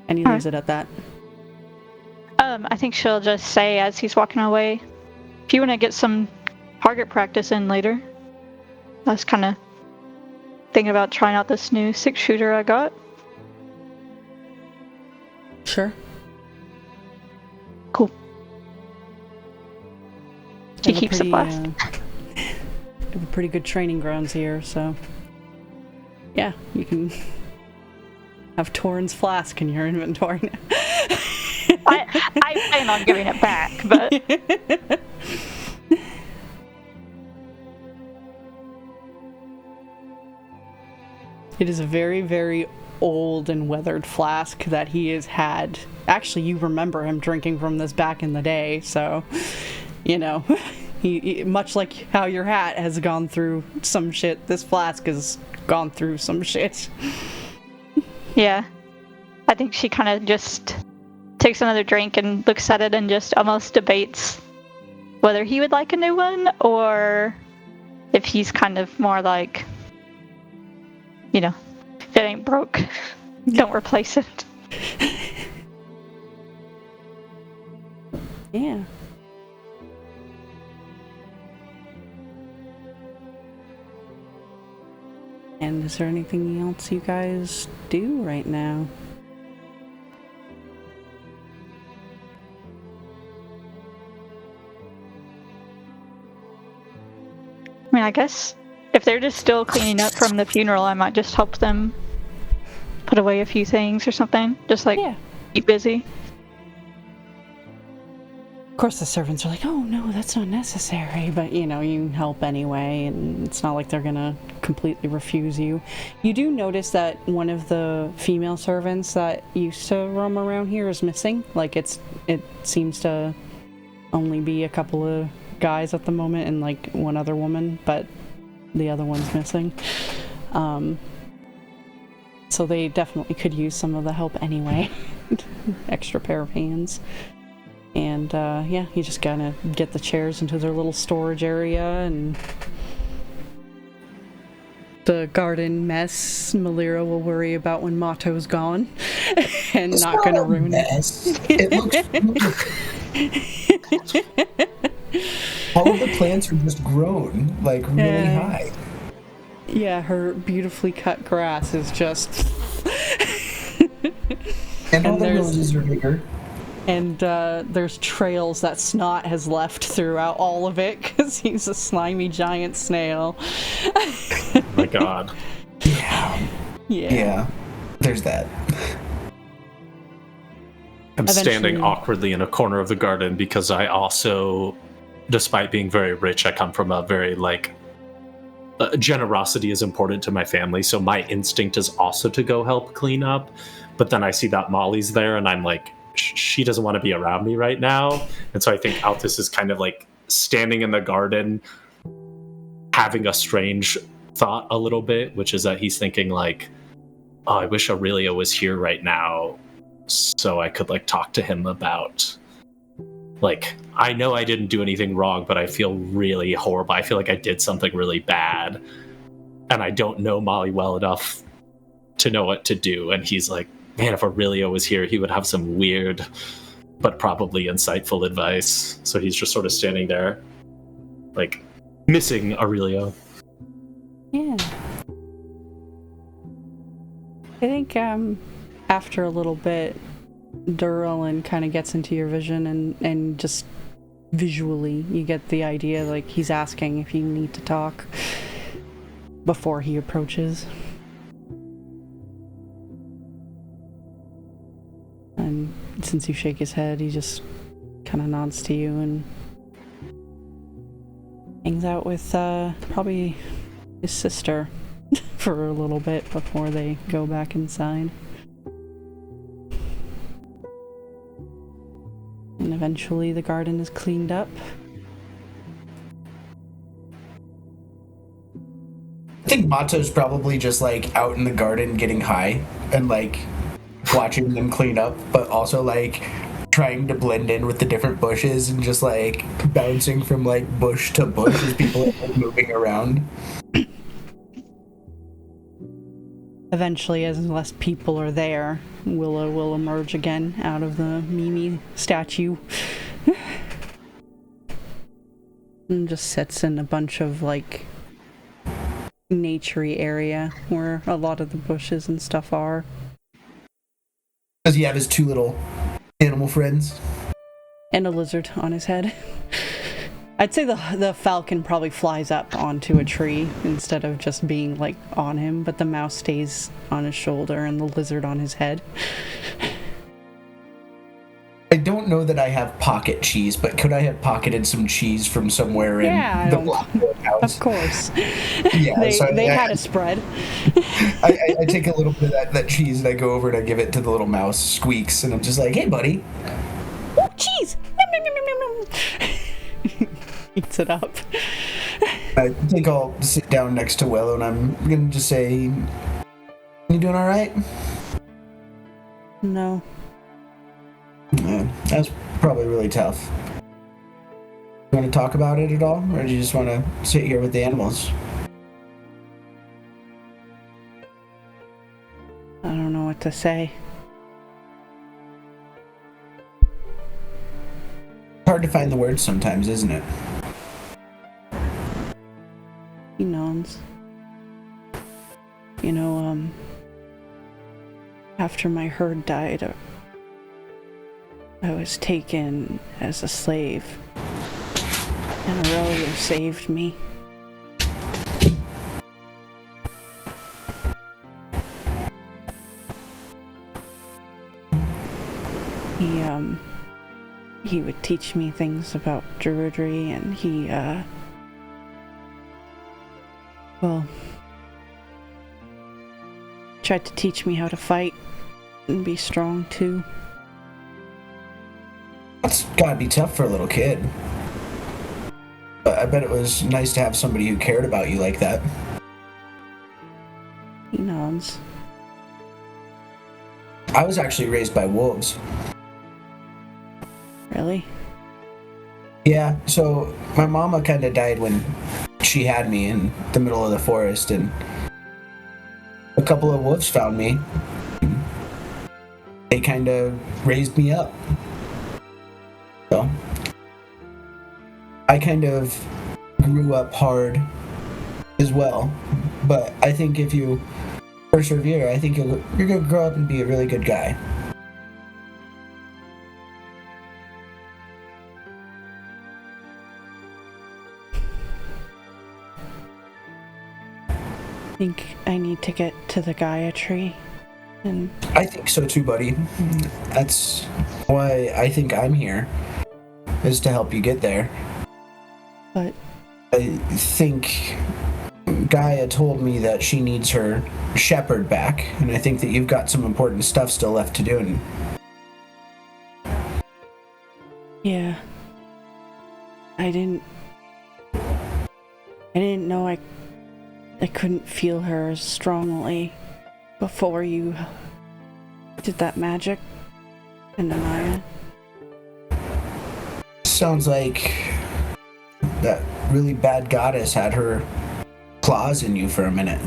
And he leaves it at that. I think she'll just say as he's walking away, if you want to get some target practice in later. I was kind of thinking about trying out this new 6-shooter I got. Sure. Cool. She Have a keeps pretty, it blast. Have a pretty good training grounds here, so yeah, you can have Torrens flask in your inventory now. I plan on giving it back, but it is a very, very old and weathered flask that he has had. Actually, you remember him drinking from this back in the day, so you know. He, much like how your hat has gone through some shit, this flask has gone through some shit. yeah. I think she kind of just takes another drink and looks at it and just almost debates whether he would like a new one or if he's kind of more like, you know, if it ain't broke, don't replace it. Yeah. And is there anything else you guys do right now? I mean, I guess if they're just still cleaning up from the funeral, I might just help them put away a few things or something. Just like keep busy. Of course, the servants are like, oh no, that's not necessary, but you know, you help anyway, and it's not like they're gonna completely refuse you. You do notice that one of the female servants that used to roam around here is missing. Like, it seems to only be a couple of guys at the moment and like one other woman, but the other one's missing. So they definitely could use some of the help anyway. Extra pair of hands. And yeah, you just gotta get the chairs into their little storage area, and the garden mess Malira will worry about when Mato's gone and It's not gonna a ruin mess. It looks all of the plants are just grown like really high. Yeah, her beautifully cut grass is just and all the roses are bigger. And there's trails that Snot has left throughout all of it because he's a slimy giant snail. Oh my god. Yeah. There's that. I'm standing awkwardly in a corner of the garden because I also, despite being very rich, I come from a very, generosity is important to my family, so my instinct is also to go help clean up. But then I see that Molly's there, and I'm like, she doesn't want to be around me right now. And so I think Altus is kind of like standing in the garden, having a strange thought a little bit, which is that he's thinking like, oh, I wish Aurelio was here right now so I could like talk to him about, like, I know I didn't do anything wrong, but I feel really horrible. I feel like I did something really bad and I don't know Molly well enough to know what to do. And he's like, man, if Aurelio was here, he would have some weird but probably insightful advice. So he's just sort of standing there, like, missing Aurelio. Yeah. I think after a little bit, Durlin kind of gets into your vision, and just visually you get the idea, like, he's asking if you need to talk before he approaches. And since you shake his head, he just kind of nods to you and hangs out with probably his sister for a little bit before they go back inside. And eventually the garden is cleaned up. think Mato's probably just like out in the garden getting high and like watching them clean up, but also like trying to blend in with the different bushes and just like bouncing from like bush to bush as people are like, moving around. Eventually, as less people are there, Willow will emerge again out of the Mimi statue. And just sits in a bunch of like naturey area where a lot of the bushes and stuff are. Does he have his two little animal friends? And a lizard on his head. I'd say the falcon probably flies up onto a tree instead of just being like on him, but the mouse stays on his shoulder and the lizard on his head. I don't know that I have pocket cheese, but could I have pocketed some cheese from somewhere in the Blackwood house? Of course. Yeah, they had a spread. I take a little bit of that cheese and I go over and I give it to the little mouse, Squeaks, and I'm just like, hey, buddy. Oh, cheese! Nom, nom, nom, nom, nom. Eats it up. I think I'll sit down next to Willow and I'm going to just say, you doing all right? No. Yeah, that's probably really tough. You want to talk about it at all? Or do you just want to sit here with the animals? I don't know what to say. Hard to find the words sometimes, isn't it? He nods. You know, after my herd died, I was taken as a slave, and Aurelio saved me. He would teach me things about druidry, and he, tried to teach me how to fight and be strong too. That's gotta be tough for a little kid. But I bet it was nice to have somebody who cared about you like that. He nods. I was actually raised by wolves. Really? Yeah, so my mama kind of died when she had me in the middle of the forest, and a couple of wolves found me. They kind of raised me up. So I kind of grew up hard as well, but I think if you persevere, I think you're going to grow up and be a really good guy. I think I need to get to the Gaia tree. And I think so too, buddy. That's why I think I'm here, is to help you get there. But I think Gaia told me that she needs her shepherd back, and I think that you've got some important stuff still left to do. And yeah, I didn't know I couldn't feel her as strongly before you did that magic in Anaya. sounds like that really bad goddess had her claws in you for a minute.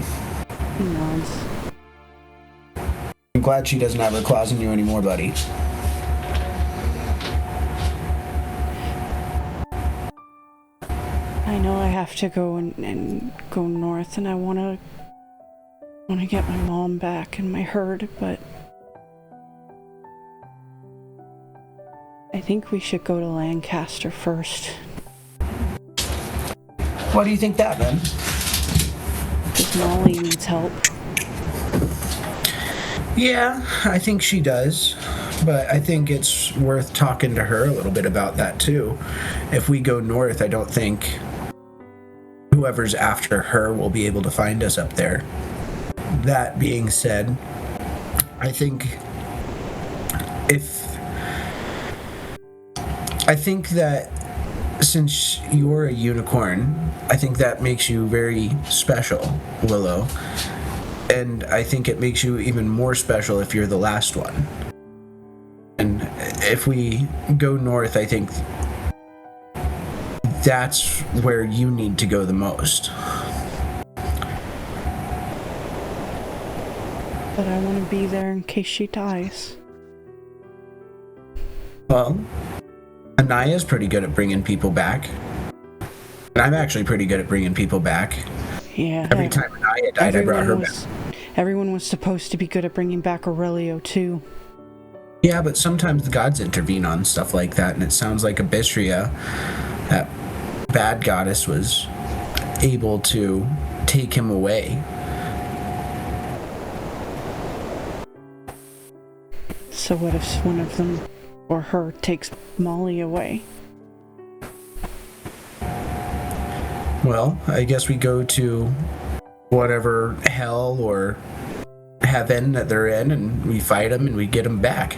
He nods. I'm glad she doesn't have her claws in you anymore, buddy. I know I have to go and go north, and I want to get my mom back and my herd, but I think we should go to Lancaster first. Why do you think that, man? Because Molly needs help. Yeah, I think she does, but I think it's worth talking to her a little bit about that too. If we go north, I don't think whoever's after her will be able to find us up there. That being said, I think that since you're a unicorn I think that makes you very special, Willow. And I think it makes you even more special if you're the last one. And if we go north, I think that's where you need to go the most. But I want to be there in case she dies. Well, Anaya's pretty good at bringing people back. And I'm actually pretty good at bringing people back. Yeah. Every time Anaya died, I brought her back. Everyone was supposed to be good at bringing back Aurelio, too. Yeah, but sometimes the gods intervene on stuff like that, and it sounds like Abysria, that bad goddess, was able to take him away. So what if one of them, or her, takes Molly away? Well, I guess we go to whatever hell or heaven that they're in, and we fight them and we get them back.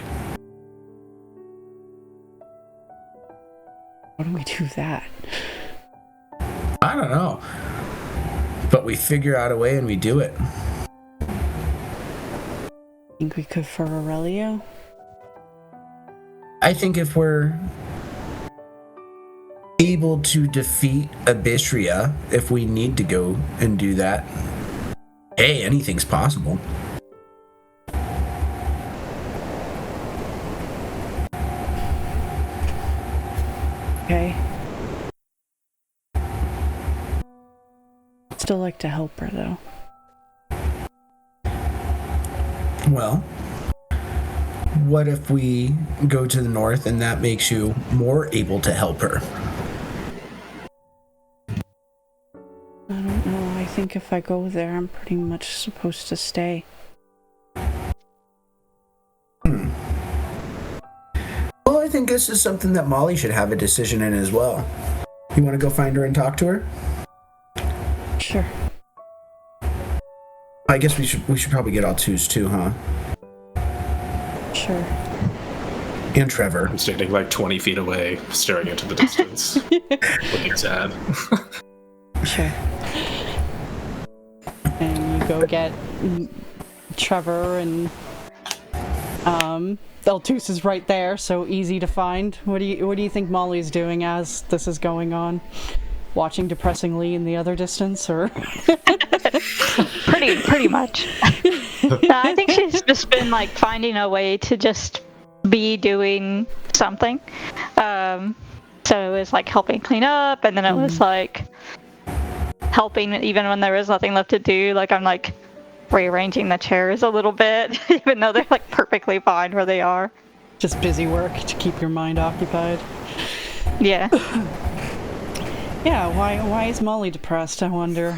How do we do that? I don't know. But we figure out a way and we do it. Think we could for Aurelio? I think if we're able to defeat Abysria, if we need to go and do that, hey, anything's possible. Okay. I'd still like to help her, though. Well, what if we go to the north and that makes you more able to help her? I don't know. I think if I go there, I'm pretty much supposed to stay. Well, I think this is something that Molly should have a decision in as well. You want to go find her and talk to her? Sure. I guess we should probably get all twos too, huh? Sure. And Trevor. I'm standing like 20 feet away, staring into the distance, looking sad. Sure. And you go get Trevor, and Eltus is right there, so easy to find. What do you think Molly's doing as this is going on? Watching depressingly in the other distance, or pretty much. I think she's just been like finding a way to just be doing something. So it was like helping clean up, and then it was like helping even when there was nothing left to do. Like I'm like rearranging the chairs a little bit, even though they're like perfectly fine where they are. just busy work to keep your mind occupied? Yeah. Yeah, why is Molly depressed, I wonder?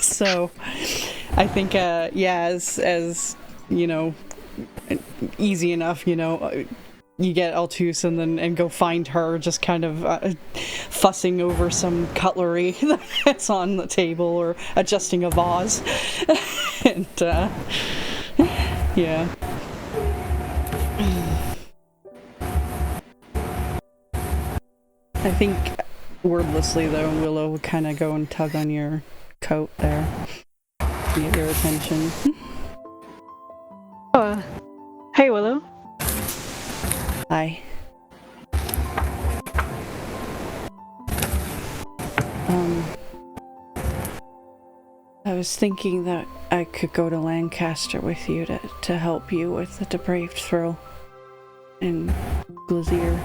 So I think as you know, easy enough, you know, you get Altus and go find her just kind of fussing over some cutlery that's on the table or adjusting a vase. And yeah. I think wordlessly though, Willow would kind of go and tug on your coat there to get your attention. Hey Willow. Hi. I was thinking that I could go to Lancaster with you to help you with the depraved throw in Glazier.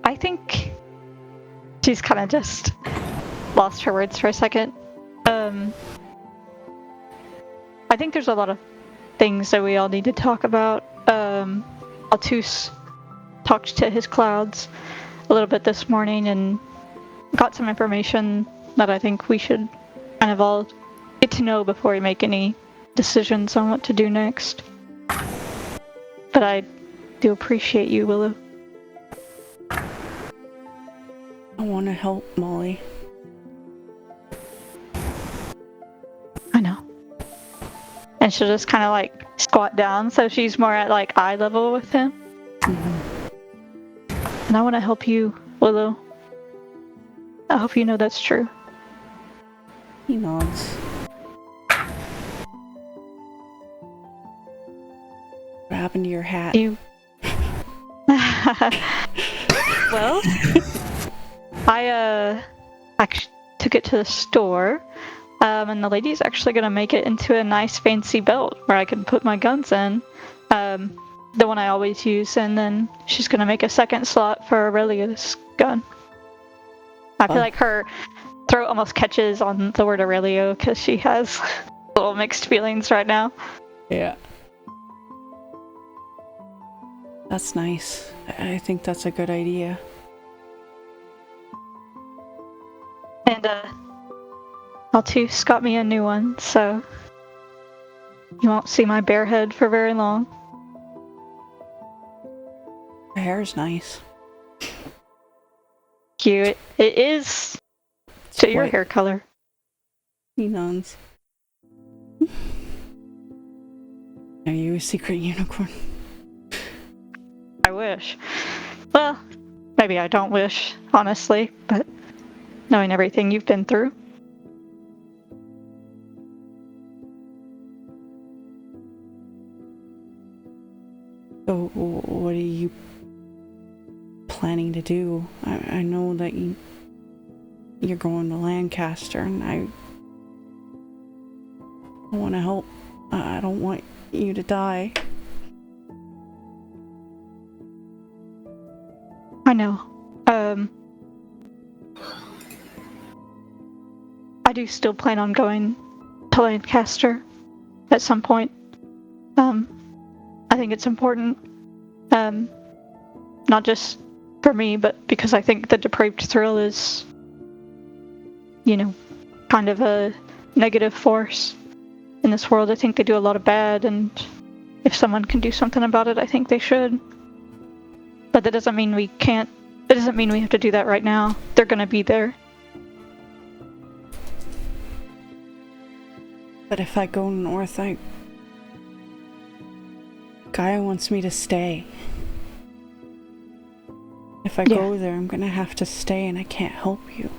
I think she's kind of just lost her words for a second. I think there's a lot of things that we all need to talk about. Altus talked to his clouds a little bit this morning and got some information that I think we should kind of all get to know before we make any decisions on what to do next. But I do appreciate you, Willow. I want to help Molly. I know. and she'll just kind of like squat down so she's more at like eye level with him. And I want to help you, Willow. I hope you know that's true. He nods. What happened to your hat? You. Well, I actually took it to the store, and the lady's actually gonna make it into a nice fancy belt where I can put my guns in, the one I always use, and then she's gonna make a second slot for Aurelio's gun. I feel like her throat almost catches on the word Aurelio because she has little mixed feelings right now. Yeah. That's nice. I think that's a good idea. And Altus got me a new one, so you won't see my bare head for very long. Your hair's nice. Cute. It is to your white. hair color. He nods. Are you a secret unicorn? I wish. Well, maybe I don't wish, honestly, but knowing everything you've been through. So, what are you planning to do? I know that you're going to Lancaster, and I want to help. I don't want you to die. I know. I do still plan on going to Lancaster at some point. I think it's important, not just for me, but because I think the depraved thrill is, kind of a negative force in this world. I think they do a lot of bad, and if someone can do something about it, I think they should. But that doesn't mean we can't. It doesn't mean we have to do that right now. They're gonna be there. But if I go north, Gaia wants me to stay. If I go there, I'm gonna have to stay, and I can't help you.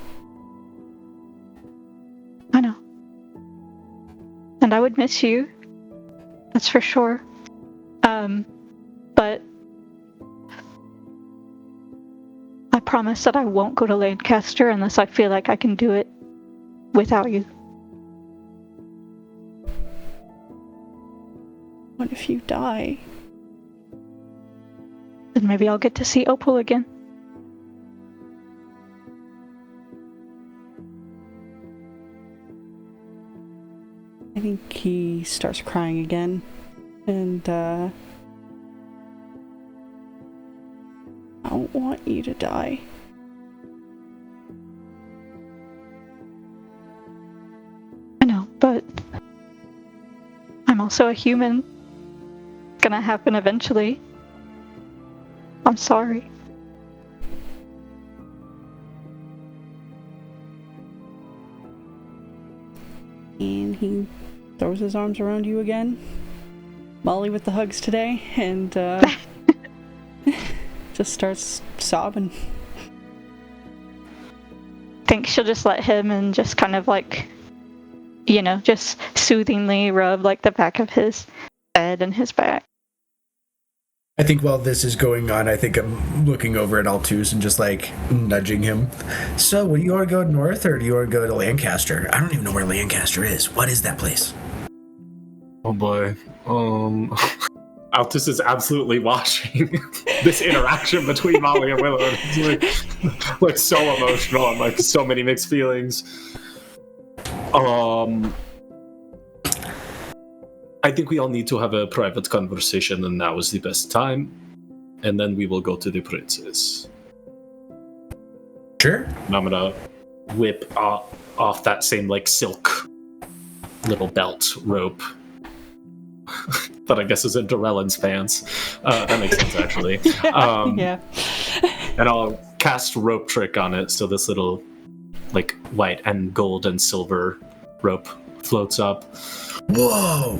I know. And I would miss you. That's for sure. But I promise that I won't go to Lancaster unless I feel like I can do it without you. What if you die? Then maybe I'll get to see Opal again. I think he starts crying again, and I don't want you to die. I know, but I'm also a human. It's gonna happen eventually. I'm sorry. And he throws his arms around you again. Molly with the hugs today, and just starts sobbing. I think she'll just let him and just kind of like, just soothingly rub like the back of his head and his back. I think while this is going on, I think I'm looking over at Altus and just like nudging him. So, do you want to go north or do you want to go to Lancaster? I don't even know where Lancaster is. What is that place? Oh boy. Altus is absolutely watching this interaction between Molly and Willow. And it's like so emotional and like so many mixed feelings. I think we all need to have a private conversation, and now is the best time. And then we will go to the princess. Sure. And I'm gonna whip off that same like silk little belt rope that I guess is in Dorellan's pants. That makes sense actually. Yeah. And I'll cast rope trick on it, so this little like white and gold and silver rope floats up. Whoa!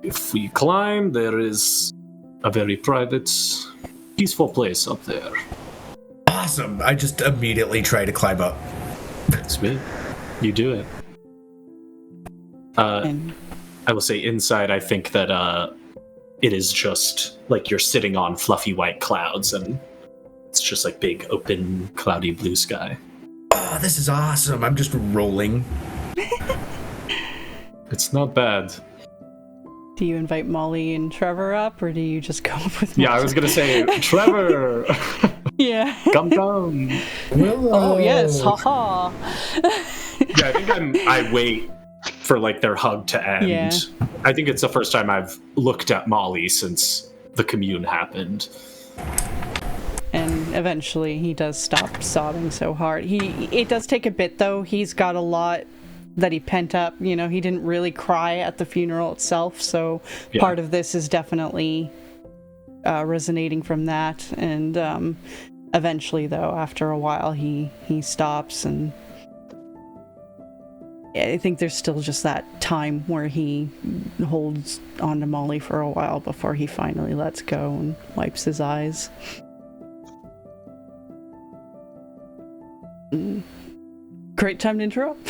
if we climb, there is a very private, peaceful place up there. Awesome. I just immediately try to climb up. Sweet. You do it. I will say inside, I think that it is just like you're sitting on fluffy white clouds, and it's just like big, open, cloudy blue sky. Oh, this is awesome. I'm just rolling. It's not bad. Do you invite Molly and Trevor up, or do you just go up with Molly? Yeah, I was gonna say, Trevor! Yeah. Come down! Willow. Oh, yes, haha. Yeah, I think I wait for like their hug to end. Yeah. I think it's the first time I've looked at Molly since the commune happened. And eventually he does stop sobbing so hard. It does take a bit, though. He's got a lot that he pent up. You know, he didn't really cry at the funeral itself, so part of this is definitely resonating from that. And eventually, though, after a while, he stops, and I think there's still just that time where he holds on to Molly for a while before he finally lets go and wipes his eyes. Great time to interrupt.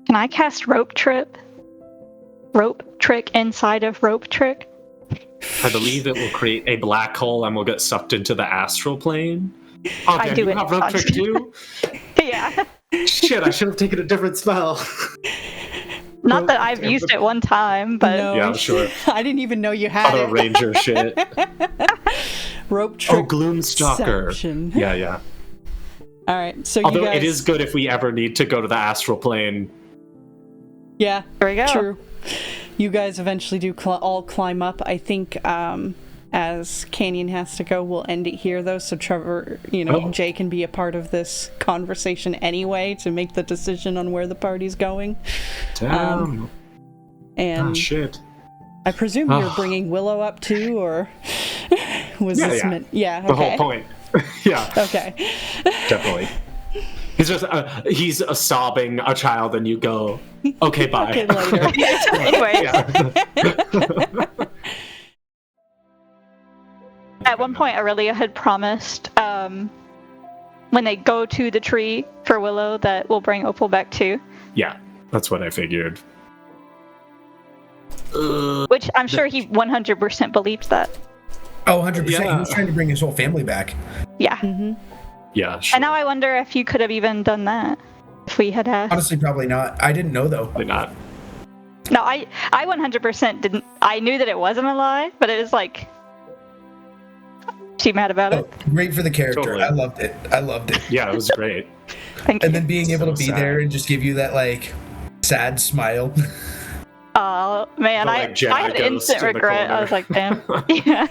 Can I cast Rope Trick inside of Rope Trick? I believe it will create a black hole and we'll get sucked into the astral plane. Oh, I damn, do you it. have rope trick too? Yeah. Shit, I should have taken a different spell. Not that I've used it one time, but No, Yeah, I'm sure. I didn't even know you had Other it. ranger shit. Rope trick. Oh, Gloomstalker. Deception. Yeah. All right, so Although you guys. it is good if we ever need to go to the astral plane. Yeah, there we go. true. You guys eventually do all climb up. I think as Canyon has to go, we'll end it here, though, so Trevor, Jay can be a part of this conversation anyway to make the decision on where the party's going. Damn. And Shit. I presume you're bringing Willow up too, or was this meant? Yeah, okay. The whole point. Yeah. Okay. Definitely. He's just he's sobbing a child, and you go, okay, bye. Okay, later. Anyway. At one point, Aurelio had promised when they go to the tree for Willow that we'll bring Opal back too. Yeah, that's what I figured. Which I'm sure he 100% believed that. Oh, 100%. Yeah. He was trying to bring his whole family back. Yeah. Mm-hmm. Yeah, sure. And now I wonder if you could have even done that if we had asked. Honestly, probably not. I didn't know, though. Probably not. No, I 100% didn't. I knew that it wasn't a lie, but it was like, she mad about Oh, it. great for the character. Totally. I loved it. Yeah, it was great. Thank you. And then being able to be sad. there and just give you that, like, sad smile. Oh man, The, I like, Jedi had ghost instant in the regret. I corner. was like, damn. Yeah.